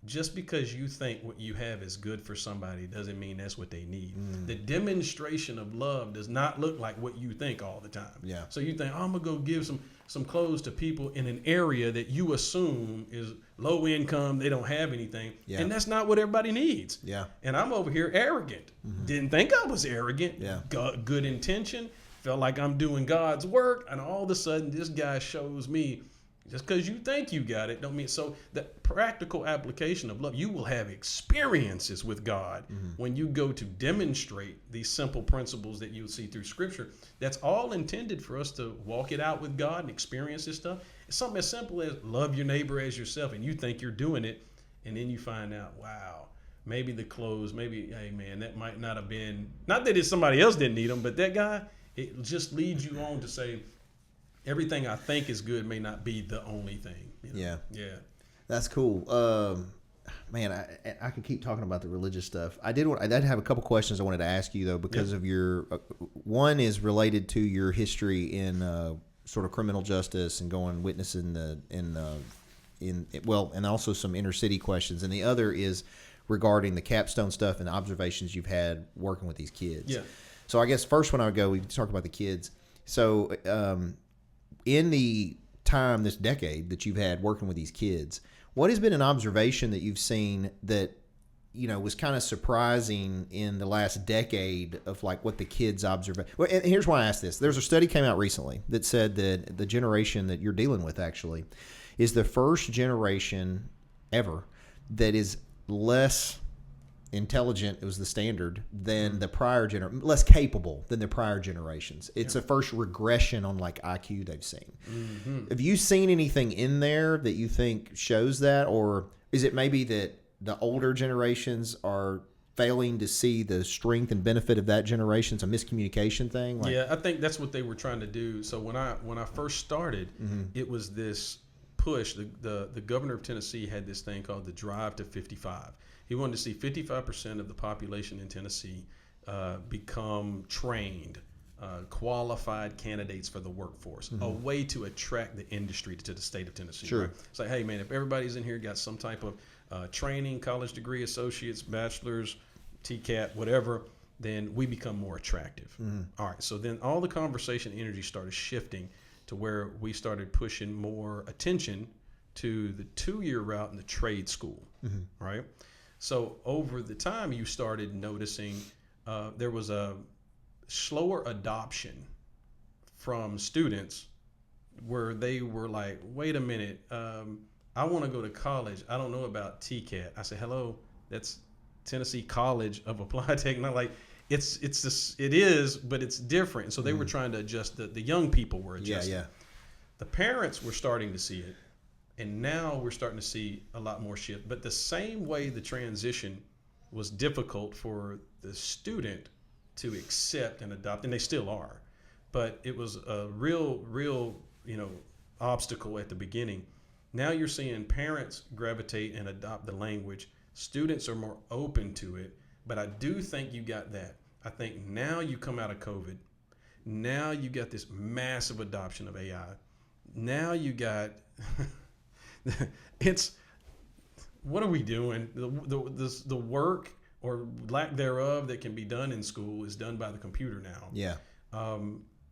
just because you think what you have is good for somebody doesn't mean that's what they need. The demonstration of love does not look like what you think all the time. Yeah. So you think, oh, I'm going to go give some clothes to people in an area that you assume is low income. They don't have anything. Yeah. And that's not what everybody needs. Yeah. And I'm over here arrogant. Didn't think I was arrogant. Yeah. Good intention. Felt like I'm doing God's work, and all of a sudden this guy shows me, just because you think you got it don't mean. So the practical application of love, you will have experiences with God when you go to demonstrate these simple principles that you'll see through Scripture. That's all intended for us to walk it out with God and experience this stuff. It's something as simple as love your neighbor as yourself, and you think you're doing it, and then you find out, wow, maybe the clothes, maybe, hey man, that might not have been, not that it's somebody else didn't need them, but that guy, it just leads you on to say, everything I think is good may not be the only thing. You know? Yeah. That's cool. Man, I could keep talking about the religious stuff. I did have a couple questions I wanted to ask you though, because of your one is related to your history in sort of criminal justice and going witnessing and also some inner city questions, and the other is regarding the capstone stuff and the observations you've had working with these kids. Yeah. So I guess first when I would go, we talk about the kids. So in the time, this decade that you've had working with these kids, what has been an observation that you've seen that, was kind of surprising in the last decade of like what the kids observe? Well, and here's why I asked this. There's a study came out recently that said that the generation that you're dealing with actually is the first generation ever that is less intelligent, it was the standard, than the prior less capable than the prior generations. It's a first regression on like IQ they've seen. Have you seen anything in there that you think shows that, or is it maybe that the older generations are failing to see the strength and benefit of that generation? It's a miscommunication thing. I think that's what they were trying to do. So when I first started, it was this push. The governor of Tennessee had this thing called the Drive to 55. He wanted to see 55% of the population in Tennessee become trained, qualified candidates for the workforce, a way to attract the industry to the state of Tennessee. Sure. Right? It's like, hey, man, if everybody's in here got some type of training, college degree, associates, bachelor's, TCAT, whatever, then we become more attractive. All right, so then all the conversation energy started shifting to where we started pushing more attention to the 2-year route in the trade school, right? So over the time, you started noticing there was a slower adoption from students where they were like, wait a minute, I want to go to college. I don't know about TCAT. I said, hello, that's Tennessee College of Applied Technology. It is, but it's different. So they were trying to adjust, the young people were adjusting. The parents were starting to see it. And now we're starting to see a lot more shift. But the same way the transition was difficult for the student to accept and adopt, and they still are, but it was a real, obstacle at the beginning. Now you're seeing parents gravitate and adopt the language. Students are more open to it. But I do think you got that. I think now you come out of COVID. Now you got this massive adoption of AI. Now you got... what are we doing? The work or lack thereof that can be done in school is done by the computer now. Yeah.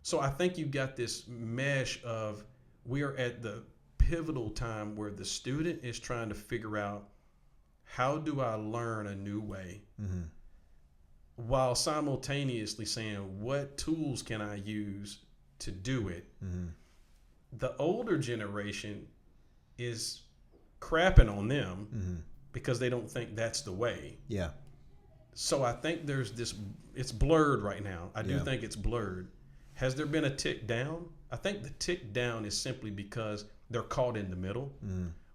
So I think you've got this mesh of we are at the pivotal time where the student is trying to figure out, how do I learn a new way? Mm-hmm. While simultaneously saying, what tools can I use to do it? Mm-hmm. The older generation is crapping on them mm-hmm. because they don't think that's the way. Yeah. So I think there's this, it's blurred right now. I do think it's blurred. Has there been a tick down? I think the tick down is simply because they're caught in the middle,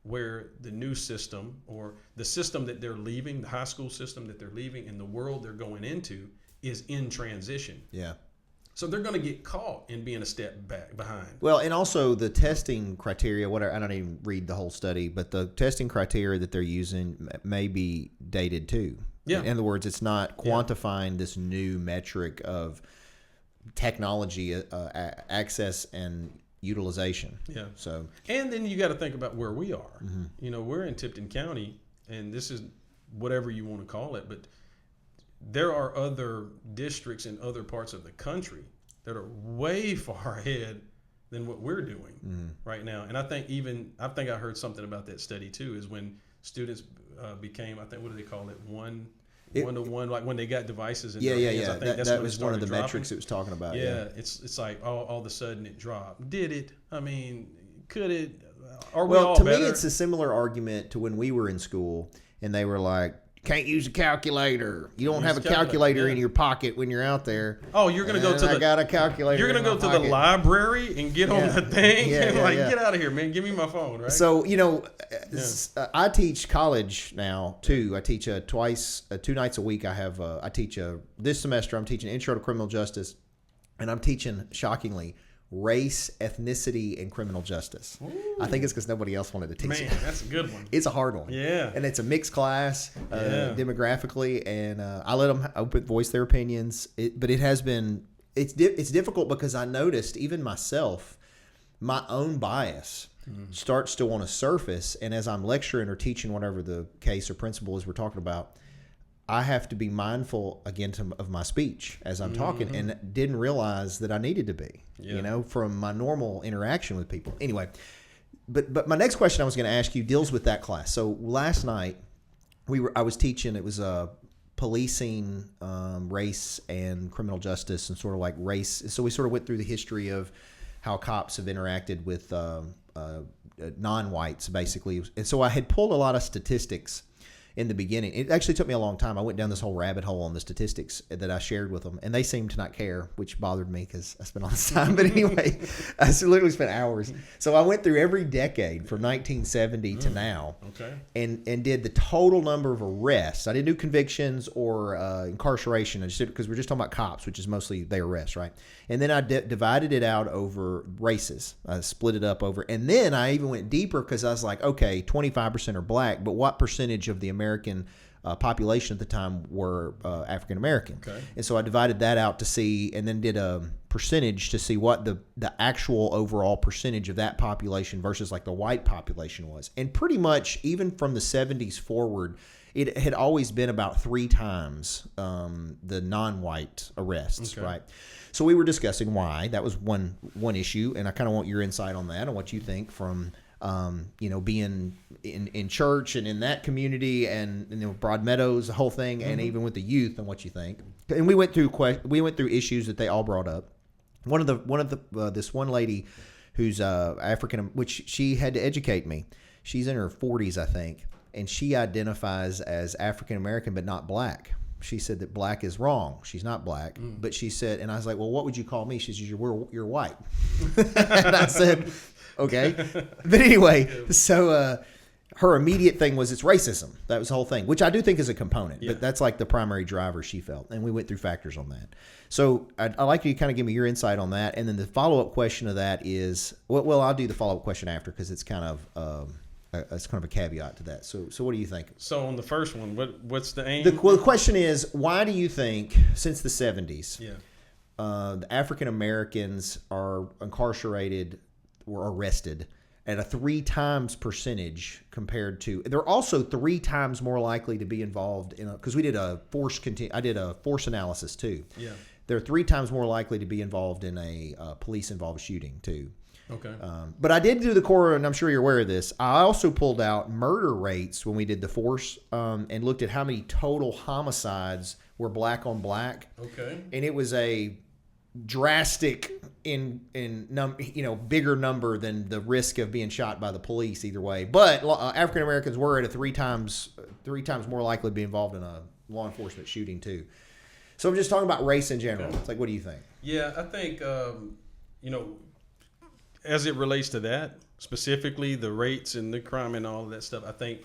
where the new system or the system that they're leaving, the high school system that they're leaving, and the world they're going into is in transition. Yeah. So they're going to get caught in being a step back behind. Well, and also the testing criteria, I don't even read the whole study, but the testing criteria that they're using may be dated too. Yeah. In other words, it's not quantifying this new metric of technology access and utilization. Yeah. So, and then you got to think about where we are. Mm-hmm. You know, we're in Tipton County, and this is whatever you want to call it, but there are other districts in other parts of the country that are way far ahead than what we're doing right now. And I think I heard something about that study too, is when students became, I think, what do they call it? One-to-one, like when they got devices in their hands. I think that was one of the metrics it was talking about. Yeah. It's like all of a sudden it dropped. Did it? I mean, could it? Are we all to better? me, it's a similar argument to when we were in school and they were like, can't use a calculator. You don't have a calculator in your pocket when you're out there. Oh, you're going to go to I got a calculator. You're going to go to the library and get on the thing and get out of here, man. Give me my phone, right? So, I teach college now too. I teach 2 nights a week. I teach this semester I'm teaching Intro to Criminal Justice, and I'm teaching, shockingly, race, ethnicity, and criminal justice. Ooh. I think it's because nobody else wanted to teach it. Man, that's a good one. It's a hard one. Yeah. And it's a mixed class demographically, and I let them voice their opinions. But it has been, it's difficult because I noticed even myself, my own bias starts to want to surface. And as I'm lecturing or teaching whatever the case or principle is we're talking about, I have to be mindful again of my speech as I'm talking, and didn't realize that I needed to be, from my normal interaction with people. Anyway, but my next question I was going to ask you deals with that class. So last night I was teaching. It was policing, race and criminal justice, and sort of like race. So we sort of went through the history of how cops have interacted with non-whites, basically. And so I had pulled a lot of statistics in the beginning. It actually took me a long time. I went down this whole rabbit hole on the statistics that I shared with them, and they seemed to not care, which bothered me because I spent all this time. But anyway, I literally spent hours. So I went through every decade from 1970 to now, and did the total number of arrests. I didn't do convictions or incarceration. I just did because we're just talking about cops, which is mostly they arrest, right? And then I divided it out over races. I split it up over, and then I even went deeper because I was like, okay, 25% are black, but what percentage of the American population at the time were African American? Okay. And so I divided that out to see, and then did a percentage to see what the actual overall percentage of that population versus like the white population was. And pretty much even from the 70s forward, it had always been about 3 times the non-white arrests, right? So we were discussing why. That was one issue, and I kind of want your insight on that and what you think from being in church and in that community, and Broad Meadows, the whole thing, and even with the youth, and what you think. And we went through issues that they all brought up. One of the this one lady who's African, which she had to educate me. She's in her 40s, I think, and she identifies as African American but not black. She said that black is wrong. She's not black, but she said, and I was like, well, what would you call me? She says, you're white. And I said, okay. But anyway, so her immediate thing was it's racism. That was the whole thing, which I do think is a component, but that's like the primary driver she felt. And we went through factors on that. So I'd like you to kind of give me your insight on that. And then the follow-up question of that is, well, I'll do the follow-up question after because it's kind of a caveat to that. So what do you think? So on the first one, what's the aim? The question is, why do you think since the 70s, the African Americans are incarcerated or arrested at a 3 times percentage compared to. They're also 3 times more likely to be involved in because we did a I did a force analysis too. Yeah. They're 3 times more likely to be involved in a police-involved shooting too. Okay. But I did do the core, and I'm sure you're aware of this. I also pulled out murder rates when we did the force and looked at how many total homicides were black on black. Okay. And it was a drastic bigger number than the risk of being shot by the police either way. But African Americans were at a 3 times more likely to be involved in a law enforcement shooting too. So I'm just talking about race in general. Okay. It's like, what do you think? Yeah, I think as it relates to that, specifically the rates and the crime and all of that stuff, I think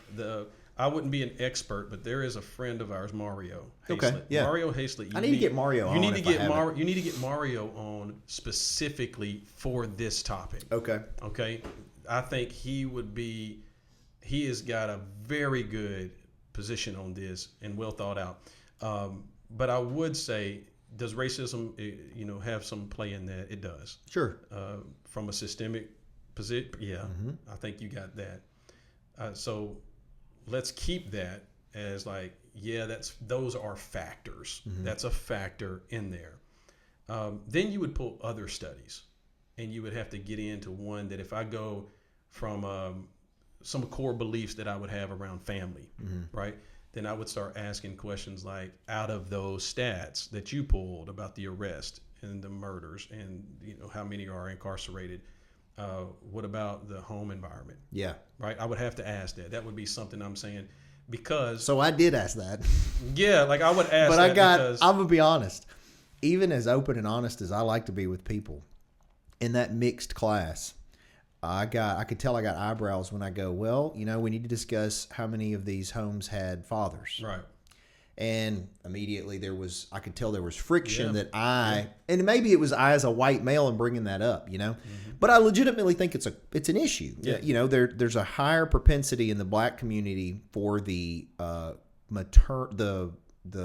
I wouldn't be an expert, but there is a friend of ours, Mario Haslett. Okay, yeah. Mario Haslett. I need to get Mario on. You need to get Mario on specifically for this topic. Okay. Okay. I think he has got a very good position on this and well thought out. But I would say, does racism, have some play in that? It does. Sure. From a systemic position, yeah, Mm-hmm. I think you got that. So let's keep that as like, yeah, those are factors. Mm-hmm. That's a factor in there. Then you would pull other studies, and you would have to get into one that if I go from some core beliefs that I would have around family, right? Then I would start asking questions like, out of those stats that you pulled about the arrest and the murders and how many are incarcerated, what about the home environment? Yeah. Right? I would have to ask that. That would be something I'm saying because. So I did ask that. Yeah, like I would ask but that because I'm going to be honest. Even as open and honest as I like to be with people, in that mixed class, I could tell I got eyebrows when I go, well, we need to discuss how many of these homes had fathers. Right. And immediately I could tell there was friction that and maybe it was I as a white male and bringing that up, but I legitimately think it's an issue. Yeah. There's a higher propensity in the black community for the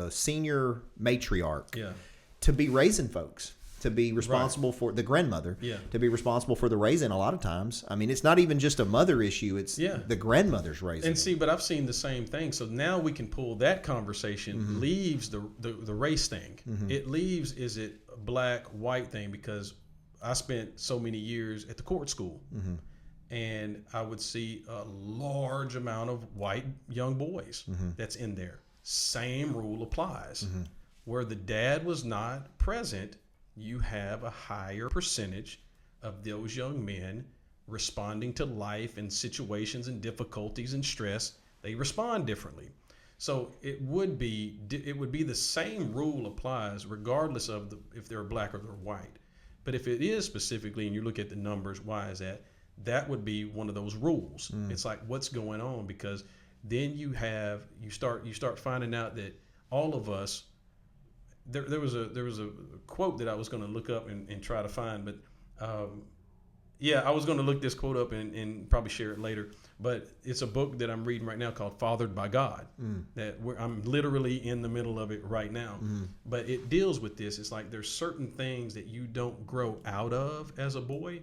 senior matriarch to be raising folks, to be responsible for the grandmother, to be responsible for the raising a lot of times. I mean, it's not even just a mother issue. It's the grandmother's raising. And see, but I've seen the same thing. So now we can pull that conversation, leaves the race thing. It leaves, is it a black, white thing? Because I spent so many years at the court school. And I would see a large amount of white young boys that's in there. Same rule applies. Where the dad was not present, you have a higher percentage of those young men responding to life and situations and difficulties and stress. They respond differently. So it would be the same rule applies regardless of if they're black or they're white. But if it is specifically, and you look at the numbers, why is that? That would be one of those rules. It's like, what's going on? Because then you start finding out that all of us. There was a quote that I was going to look up and try to find, but I was going to look this quote up and probably share it later. But it's a book that I'm reading right now called Fathered by God. I'm literally in the middle of it right now. But it deals with this. It's like there's certain things that you don't grow out of as a boy.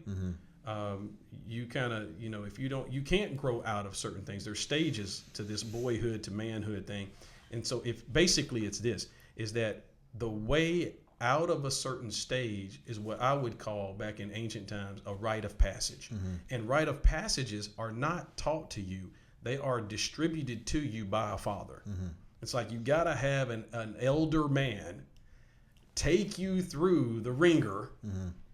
You kind of, if you can't grow out of certain things. There's stages to this boyhood to manhood thing. And so is that the way out of a certain stage is what I would call back in ancient times a rite of passage. And rite of passages are not taught to you. They are distributed to you by a father. It's like you got to have an elder man take you through the ringer,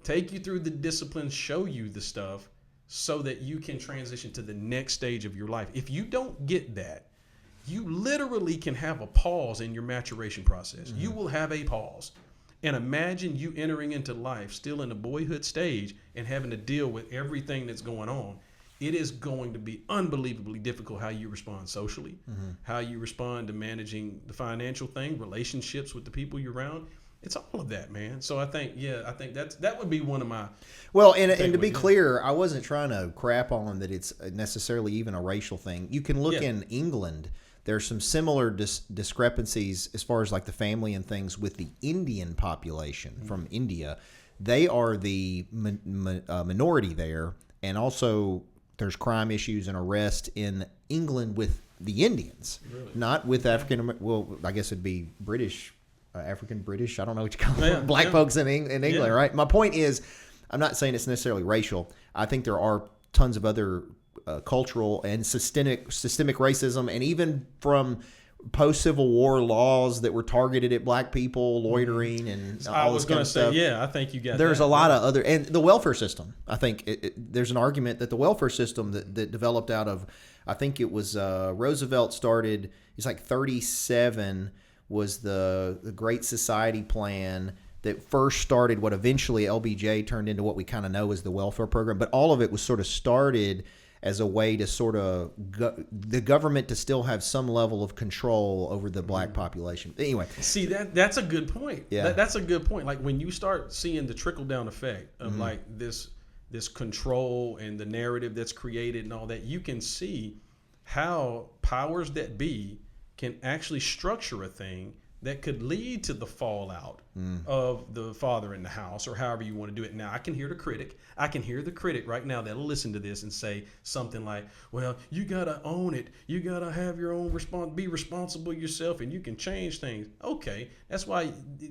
take you through the discipline, show you the stuff so that you can transition to the next stage of your life. If you don't get that, you literally can have a pause in your maturation process. You will have a pause. And imagine you entering into life still in the boyhood stage and having to deal with everything that's going on. It is going to be unbelievably difficult how you respond socially, how you respond to managing the financial thing, relationships with the people you're around. It's all of that, man. So I think that would be one of my. Well, and to be clear, I wasn't trying to crap on that it's necessarily even a racial thing. You can look in England. There's some similar discrepancies as far as like the family and things with the Indian population from India. They are the minority there, and also there's crime issues and arrest in England with the Indians, not with African. Well, I guess it'd be British, African British. I don't know what you call them. Black folks in England, right? My point is, I'm not saying it's necessarily racial. I think there are tons of other cultural and systemic racism, and even from post-Civil War laws that were targeted at black people, loitering, and all this kind of stuff. Yeah, I think you got. There's a lot of other, and the welfare system. I think there's an argument that the welfare system that developed out of, I think it was Roosevelt started. It's like 37 was the Great Society plan that first started what eventually LBJ turned into what we kind of know as the welfare program. But all of it was sort of started as a way to sort of the government to still have some level of control over the black population. Anyway, see that's a good point. Yeah, that's a good point. Like when you start seeing the trickle down effect of like this control and the narrative that's created and all that, you can see how powers that be can actually structure a thing that could lead to the fallout of the father in the house, or however you want to do it. Now, I can hear the critic. I can hear the critic right now that'll listen to this and say something like, well, you got to own it. You got to have your own be responsible yourself, and you can change things. Okay, that's why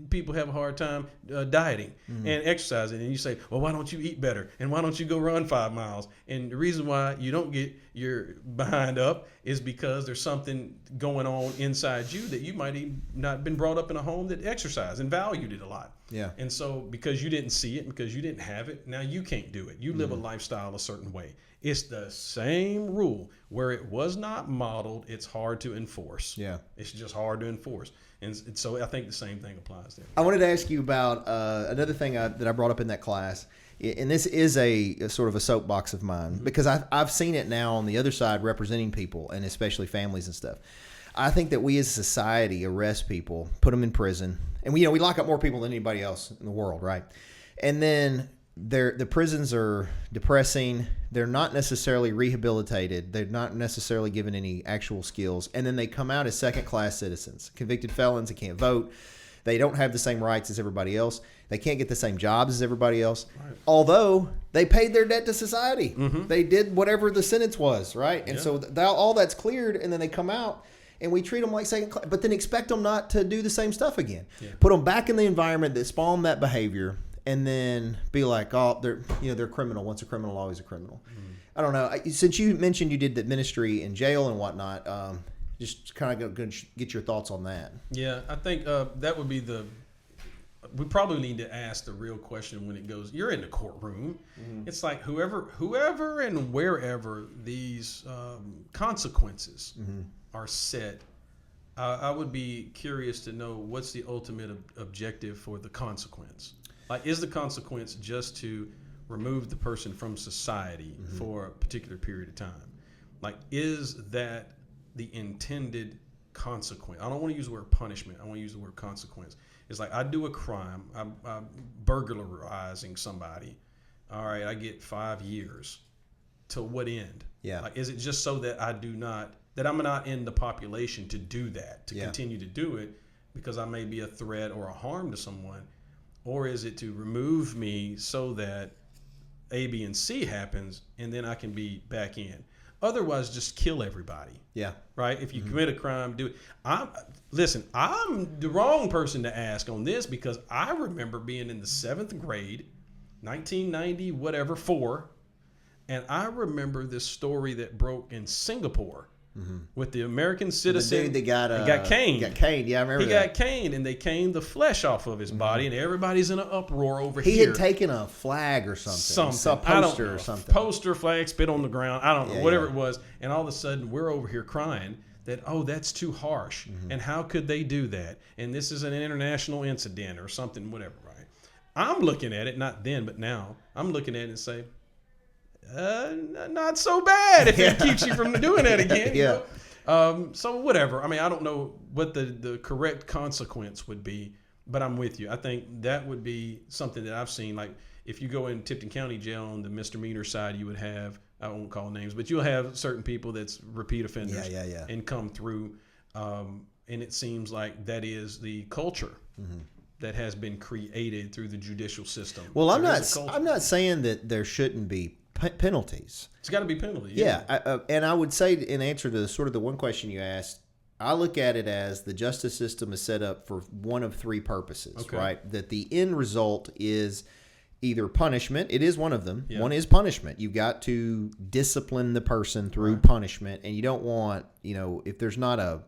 people have a hard time dieting and exercising. And you say, well, why don't you eat better? And why don't you go run 5 miles? And the reason why you don't get your behind up is because there's something going on inside you that you might even not been brought up in a home that exercised and valued it a lot. Yeah. And so because you didn't see it, because you didn't have it, now you can't do it. You live a lifestyle a certain way. It's the same rule. Where it was not modeled, it's hard to enforce. Yeah. It's just hard to enforce. And so I think the same thing applies there. I wanted to ask you about another thing that I brought up in that class. And this is a sort of a soapbox of mine, because I've seen it now on the other side representing people, and especially families and stuff. I think that we as a society arrest people, put them in prison, and we lock up more people than anybody else in the world, right? And then the prisons are depressing. They're not necessarily rehabilitated. They're not necessarily given any actual skills. And then they come out as second-class citizens, convicted felons. They can't vote. They don't have the same rights as everybody else. They can't get the same jobs as everybody else, right, although they paid their debt to society. They did whatever the sentence was, right? And so all that's cleared, and then they come out, and we treat them like second class, but then expect them not to do the same stuff again. Yeah. Put them back in the environment that spawned that behavior, and then be like, oh, they're criminal. Once a criminal, always a criminal. I don't know. Since you mentioned you did that ministry in jail and whatnot, just kind of get your thoughts on that. Yeah, I think that would be we probably need to ask the real question when it goes, you're in the courtroom. It's like whoever and wherever these consequences are set, I would be curious to know what's the ultimate objective for the consequence. Like, is the consequence just to remove the person from society for a particular period of time? Like, is that the intended consequence? I don't want to use the word punishment. I want to use the word consequence. It's like, I do a crime. I'm burglarizing somebody. All right, I get 5 years. To what end? Yeah. Like, is it just so that I'm not in the population to do that, to continue to do it because I may be a threat or a harm to someone? Or is it to remove me so that A, B, and C happens, and then I can be back in? Otherwise, just kill everybody. Yeah. Right? If you commit a crime, do it. I'm the wrong person to ask on this, because I remember being in the 7th grade, 1990, 4, and I remember this story that broke in Singapore with the American citizen. The dude that got caned. Got caned, yeah, I remember that. He got caned, and they caned the flesh off of his body, and everybody's in an uproar over here. He had taken a flag or something. Poster or something. Poster, flag, spit on the ground. I don't know, whatever it was. And all of a sudden, we're over here crying that, oh, that's too harsh. And how could they do that? And this is an international incident or something, whatever, right? I'm looking at it, not then, but now. I'm looking at it and say, not so bad if it keeps you from doing that again. You know? So whatever. I mean, I don't know what the correct consequence would be, but I'm with you. I think that would be something that I've seen. Like, if you go in Tipton County Jail on the misdemeanor side, you would have, I won't call names, but you'll have certain people that's repeat offenders and come through. And it seems like that is the culture that has been created through the judicial system. Well, I'm not saying that there shouldn't be penalties. It's got to be penalty. Yeah, and I would say in answer to sort of the one question you asked, I look at it as the justice system is set up for one of three purposes, Okay. right? That the end result is either punishment. It is one of them. Yeah. One is punishment. You've got to discipline the person through punishment, and you don't want, if there's not a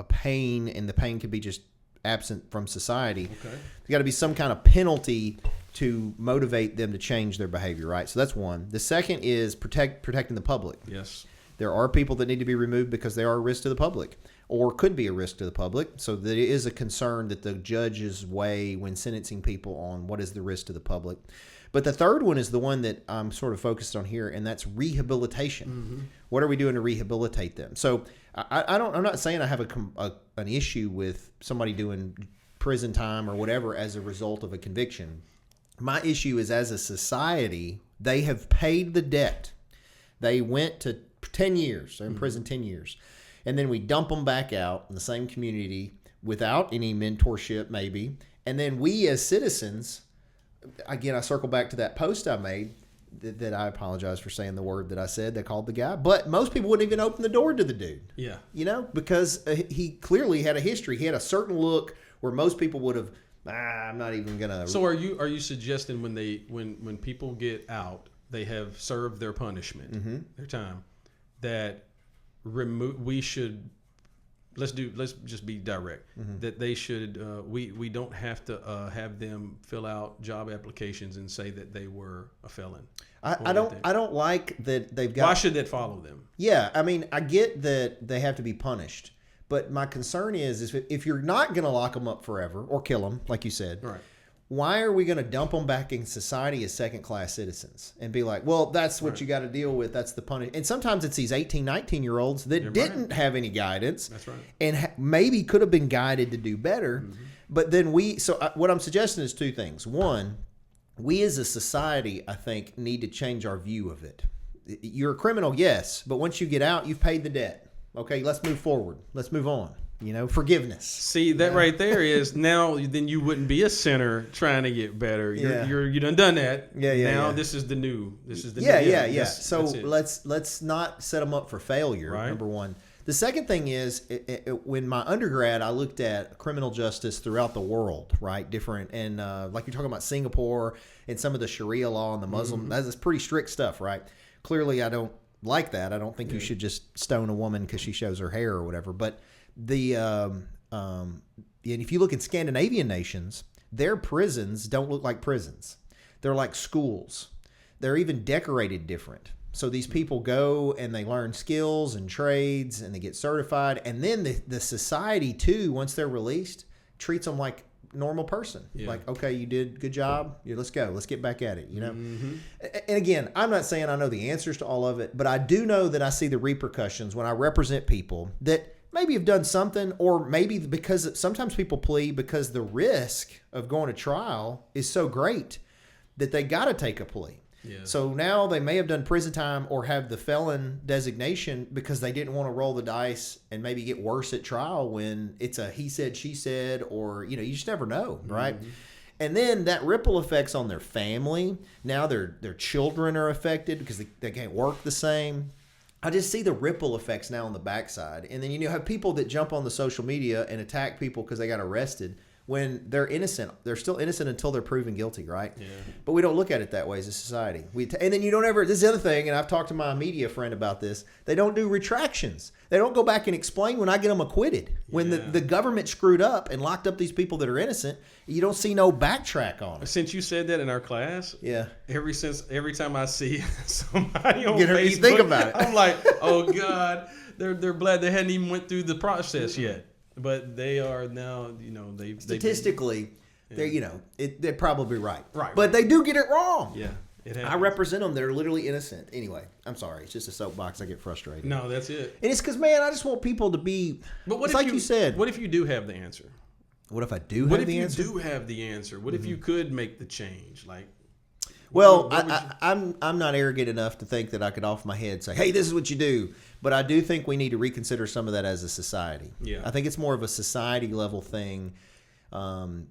pain, and the pain could be just absent from society, Okay. there's got to be some kind of penalty to motivate them to change their behavior, right? So that's one. The second is protecting the public. Yes. There are people that need to be removed because they are a risk to the public or could be a risk to the public. So there is a concern that the judges weigh when sentencing people on what is the risk to the public. But the third one is the one that I'm sort of focused on here, and that's rehabilitation. Mm-hmm. What are we doing to rehabilitate them? So I'm not saying I have an issue with somebody doing prison time or whatever as a result of a conviction. My issue is, as a society, they have paid the debt. They went to 10 years. They're in prison 10 years. And then we dump them back out in the same community without any mentorship, maybe. And then we as citizens, again, I circle back to that post I made that I apologize for saying the word that I said. They called the guy. But most people wouldn't even open the door to the dude. Yeah. Because he clearly had a history. He had a certain look where most people would have, I'm not even going to. So are you suggesting when people get out, they have served their punishment, their time, that we should let's just be direct, that they should we don't have to have them fill out job applications and say that they were a felon. I don't like that they've got. Why should that follow them? Yeah, I mean, I get that they have to be punished, but my concern is if you're not going to lock them up forever or kill them, like you said, Right. why are we going to dump them back in society as second-class citizens and be like, well, that's what you got to deal with. That's the punishment. And sometimes it's these 18, 19-year-olds that You're didn't have any guidance. That's right. And maybe could have been guided to do better. But then what I'm suggesting is two things. One, we as a society, I think, need to change our view of it. You're a criminal, yes, but once you get out, you've paid the debt. Okay, let's move forward. Let's move on. Forgiveness. See, that right there is now. Then you wouldn't be a sinner trying to get better. You done that. Now this is the new. Yeah. So let's not set them up for failure. Right. Number one. The second thing is, when my undergrad, I looked at criminal justice throughout the world, right? Different, and like you're talking about Singapore and some of the Sharia law and the Muslim. That's pretty strict stuff, right? Clearly, I don't like that. I don't think you should just stone a woman because she shows her hair or whatever. But and if you look at Scandinavian nations, their prisons don't look like prisons. They're like schools. They're even decorated different. So these people go and they learn skills and trades and they get certified. And then the society too, once they're released, treats them like a normal person. Yeah. Like, okay, you did good job. Yeah, let's go. Let's get back at it. And again, I'm not saying I know the answers to all of it, but I do know that I see the repercussions when I represent people that maybe have done something, or maybe because sometimes people plea because the risk of going to trial is so great that they got to take a plea. Yeah. So now they may have done prison time or have the felon designation because they didn't want to roll the dice and maybe get worse at trial when it's a he said, she said, or, you just never know, right? And then that ripple effects on their family. Now their children are affected because they can't work the same. I just see the ripple effects now on the backside. And then you have people that jump on the social media and attack people because they got arrested when they're innocent. They're still innocent until they're proven guilty, right? Yeah. But we don't look at it that way as a society. And then you don't ever, this is the other thing, and I've talked to my media friend about this, they don't do retractions. They don't go back and explain when I get them acquitted. When the government screwed up and locked up these people that are innocent, you don't see no backtrack on it. Since you said that in our class, Yeah. every time I see somebody on You Facebook, think about it. I'm like, oh God, they're glad they hadn't even went through the process yet. But they are now, they Statistically, they're probably right. Right. But they do get it wrong. Yeah. It I happens. represent them. They're literally innocent. Anyway, I'm sorry. It's just a soapbox. I get frustrated. No, that's it. And it's because, man, I just want people to be. But what it's if like you said? What if you do have the answer? What if I do What have if the answer? you do have the answer? What if you could make the change? Like, Well, what would I'm not arrogant enough to think that I could off my head say, hey, this is what you do. But I do think we need to reconsider some of that as a society. Yeah. I think it's more of a society level thing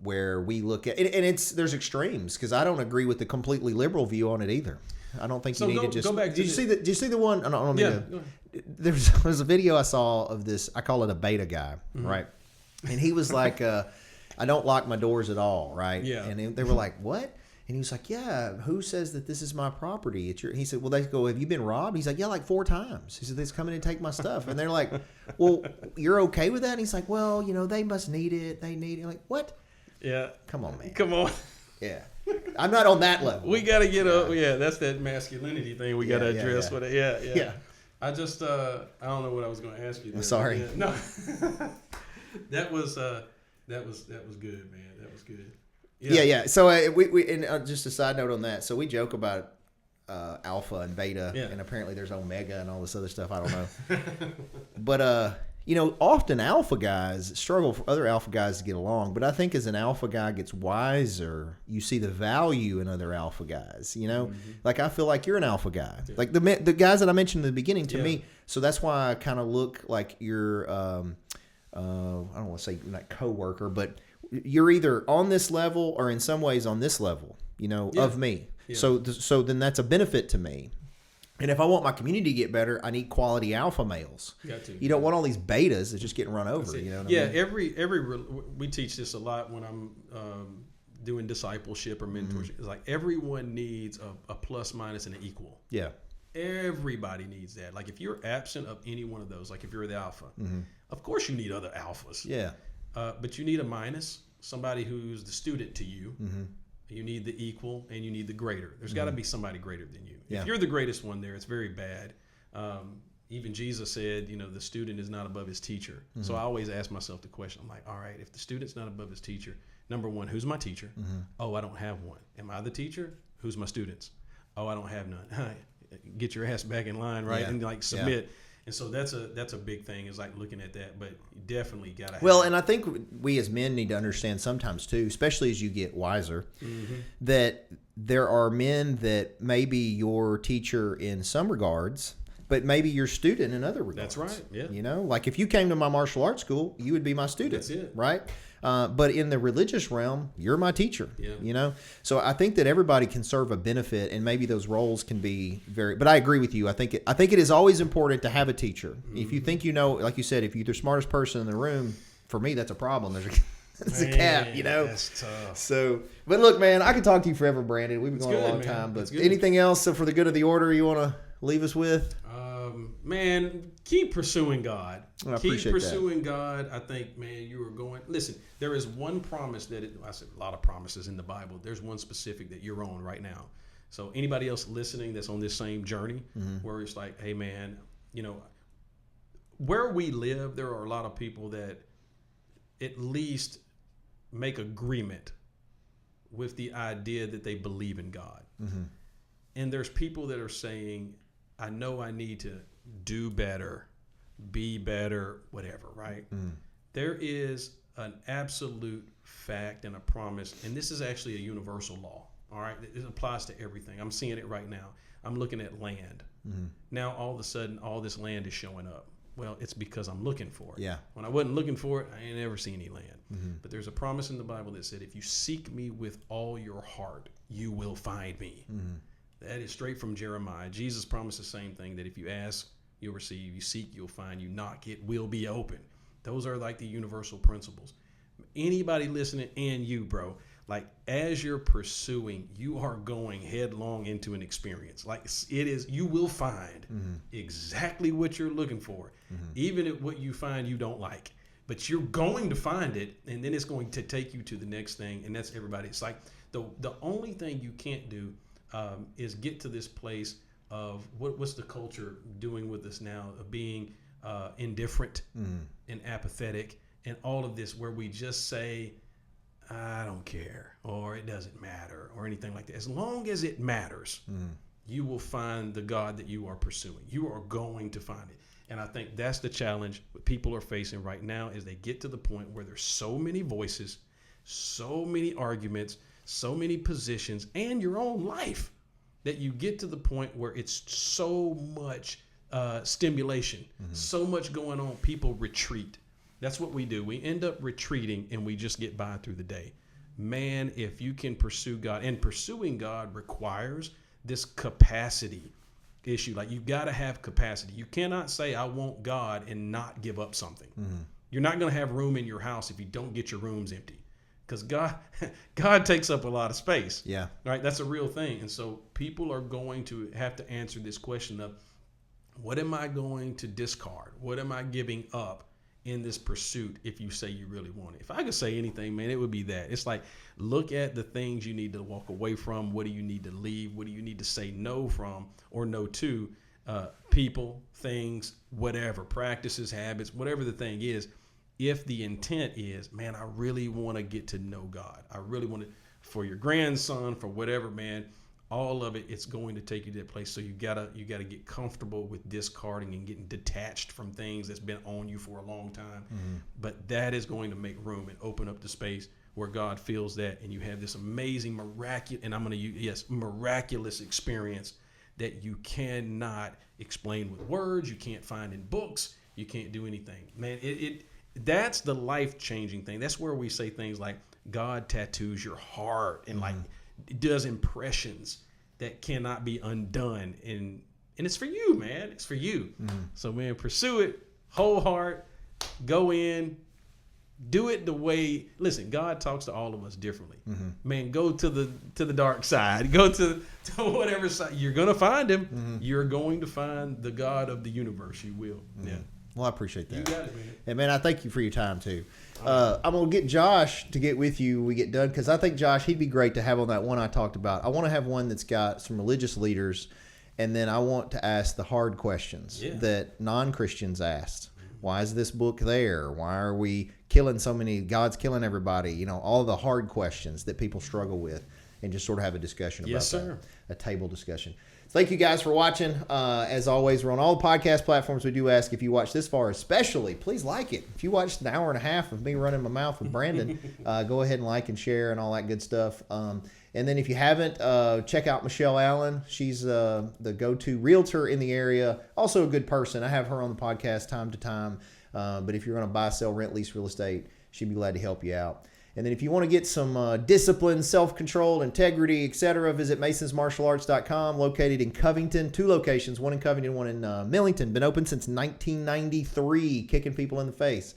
where we look at and there's extremes because I don't agree with the completely liberal view on it either. I don't think So you need go- to just. go back to did you see the? Did you see the one? I don't mean Yeah. to- Go ahead. there's a video I saw of this. I call it a beta guy, right? And he was like, "I don't lock my doors at all," right? Yeah. And they were like, "What?" And he was like, "Yeah, who says that this is my property? It's your." He said, "Well, they go, have you been robbed?" He's like, "Yeah, like 4 times." He said, "They come in and take my stuff." And they're like, "Well, you're okay with that?" And he's like, "Well, they must need it. They need it." Like, what? Yeah. Come on, man. Come on. Yeah. I'm not on that level. We got to get up. Yeah, that's that masculinity thing we got to Yeah, address yeah. with it. Yeah, yeah. Yeah. I just, I don't know what I was going to ask you. There. Sorry. Yeah, no. that was good, man. That was good. Yeah. So we and just a side note on that. So we joke about alpha and beta, Yeah. and apparently there's omega and all this other stuff. I don't know. But often alpha guys struggle for other alpha guys to get along. But I think as an alpha guy gets wiser, you see the value in other alpha guys. Like I feel like you're an alpha guy. Yeah. Like the guys that I mentioned in the beginning to Yeah. me. So that's why I kind of look like you're. I don't want to say not coworker, but you're either on this level or in some ways on this level, Yeah. of me. Yeah. So then that's a benefit to me. And if I want my community to get better, I need quality alpha males. Got to. You don't want all these betas that's just getting run over. That's it. You know what Yeah, I mean? we teach this a lot when I'm doing discipleship or Mm-hmm. mentorship. It's like everyone needs a plus, minus, and an equal. Yeah. Everybody needs that. Like if you're absent of any one of those, like if you're the alpha, of course you need other alphas. Mm-hmm. Yeah. But you need a minus, somebody who's the student to you. Mm-hmm. You need the equal and you need the greater. There's got to be somebody greater than you. Yeah. If you're the greatest one there, it's very bad. Even Jesus said, the student is not above his teacher. So I always ask myself the question. I'm like, all right, if the student's not above his teacher, number one, who's my teacher? Oh, I don't have one. Am I the teacher? Who's my students? Oh, I don't have none. Get your ass back in line, right? Yeah. And submit. And so that's a big thing is like looking at that, but you definitely got to Well, and I think we as men need to understand sometimes too, especially as you get wiser, that there are men that may be your teacher in some regards, but maybe your student in other regards. That's right, yeah. Like if you came to my martial arts school, you would be my student. That's it. Right? But in the religious realm, you're my teacher. Yeah. So I think that everybody can serve a benefit, and maybe those roles can be very. But I agree with you. I think it is always important to have a teacher. If you think like you said, if you're the smartest person in the room, for me that's a problem. There's a cap. That's tough. So, but look, man, I could talk to you forever, Brandon. We've been going a long man. time. But It's good. anything else for the good of the order you want to leave us with? Man, keep pursuing God. I Keep appreciate pursuing God. I think, man, you are going. Listen, there is one promise I said a lot of promises in the Bible. There's one specific that you're on right now. So anybody else listening that's on this same journey, where it's like, hey, man, where we live, there are a lot of people that at least make agreement with the idea that they believe in God. And there's people that are saying, I know I need to do better, be better, whatever, right? There is an absolute fact and a promise, and this is actually a universal law, all right? It applies to everything. I'm seeing it right now. I'm looking at land. Now, all of a sudden, all this land is showing up. Well, it's because I'm looking for it. Yeah. When I wasn't looking for it, I ain't never seen any land. But there's a promise in the Bible that said, if you seek me with all your heart, you will find me. That is straight from Jeremiah. Jesus promised the same thing, that if you ask, you'll receive. You seek, you'll find. You knock, it will be open. Those are like the universal principles. Anybody listening, and you, bro, like as you're pursuing, you are going headlong into an experience. Like it is, you will find exactly what you're looking for, even if what you find you don't like. But you're going to find it, and then it's going to take you to the next thing, and that's everybody. It's like the only thing you can't do is get to this place of what's the culture doing with us now, of being indifferent and apathetic and all of this, where we just say, I don't care, or it doesn't matter, or anything like that. As long as it matters, you will find the God that you are pursuing. You are going to find it. And I think that's the challenge people are facing right now, is they get to the point where there's so many voices, so many arguments, so many positions, and your own life, that you get to the point where it's so much stimulation, so much going on, people retreat. That's what we do. We end up retreating, and we just get by through the day. Man, if you can pursue God, and pursuing God requires this capacity issue. Like, you got to have capacity. You cannot say I want God and not give up something. You're not going to have room in your house if you don't get your rooms empty, because God takes up a lot of space. Yeah. Right. That's a real thing. And so people are going to have to answer this question of, what am I going to discard? What am I giving up in this pursuit if you say you really want it? If I could say anything, man, it would be that. It's like, look at the things you need to walk away from. What do you need to leave? What do you need to say no from or no to? People, things, whatever, practices, habits, whatever the thing is. If the intent is, man, I really want to get to know God. I really want to, for your grandson, for whatever, man, all of it, it's going to take you to that place. So you gotta get comfortable with discarding and getting detached from things that's been on you for a long time. But that is going to make room and open up the space where God feels that, and you have this amazing, miraculous experience that you cannot explain with words. You can't find in books. You can't do anything, man. That's the life-changing thing. That's where we say things like, God tattoos your heart and like does impressions that cannot be undone. And it's for you, man. It's for you. So, man, pursue it, whole heart, go in, do it the way, listen, God talks to all of us differently. Man, go to the dark side. Go to whatever side. You're going to find him. You're going to find the God of the universe. You will. Yeah. Well, I appreciate that. You got it, man. And, man, I thank you for your time, too. I'm going to get Josh to get with you when we get done, because I think, Josh, he'd be great to have on that one I talked about. I want to have one that's got some religious leaders, and then I want to ask the hard questions that non-Christians asked. Why is this book there? Why are we killing so many? God's killing everybody. You know, all the hard questions that people struggle with, and just sort of have a discussion about that. A table discussion. Thank you guys for watching. As always, we're on all the podcast platforms. We do ask, if you watch this far, especially, please like it. If you watched an hour and a half of me running my mouth with Brandon, go ahead and like and share and all that good stuff. And then if you haven't, check out Michelle Allen. She's the go-to realtor in the area. Also a good person. I have her on the podcast time to time. But if you're going to buy, sell, rent, lease real estate, she'd be glad to help you out. And then if you want to get some discipline, self-control, integrity, etc., visit masonsmartialarts.com, located in Covington. 2 locations, one in Covington, one in Millington. Been open since 1993, kicking people in the face.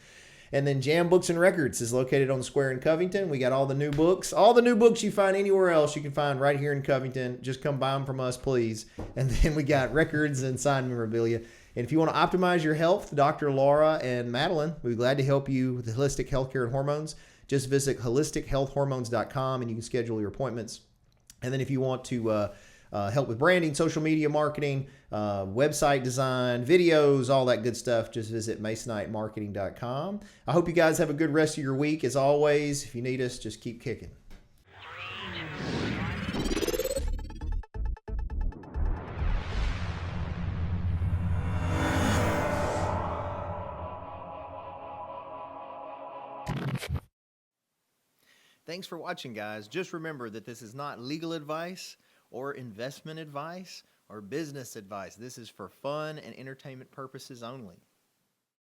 And then Jam Books and Records is located on the square in Covington. We got all the new books. All the new books you find anywhere else, you can find right here in Covington. Just come buy them from us, please. And then we got records and signed memorabilia. And if you want to optimize your health, Dr. Laura and Madeline, we'd be glad to help you with holistic healthcare and hormones. Just visit holistichealthhormones.com and you can schedule your appointments. And then if you want to help with branding, social media marketing, website design, videos, all that good stuff, just visit masonitemarketing.com. I hope you guys have a good rest of your week. As always, if you need us, just keep kicking. Thanks for watching, guys. Just remember that this is not legal advice or investment advice or business advice. This is for fun and entertainment purposes only.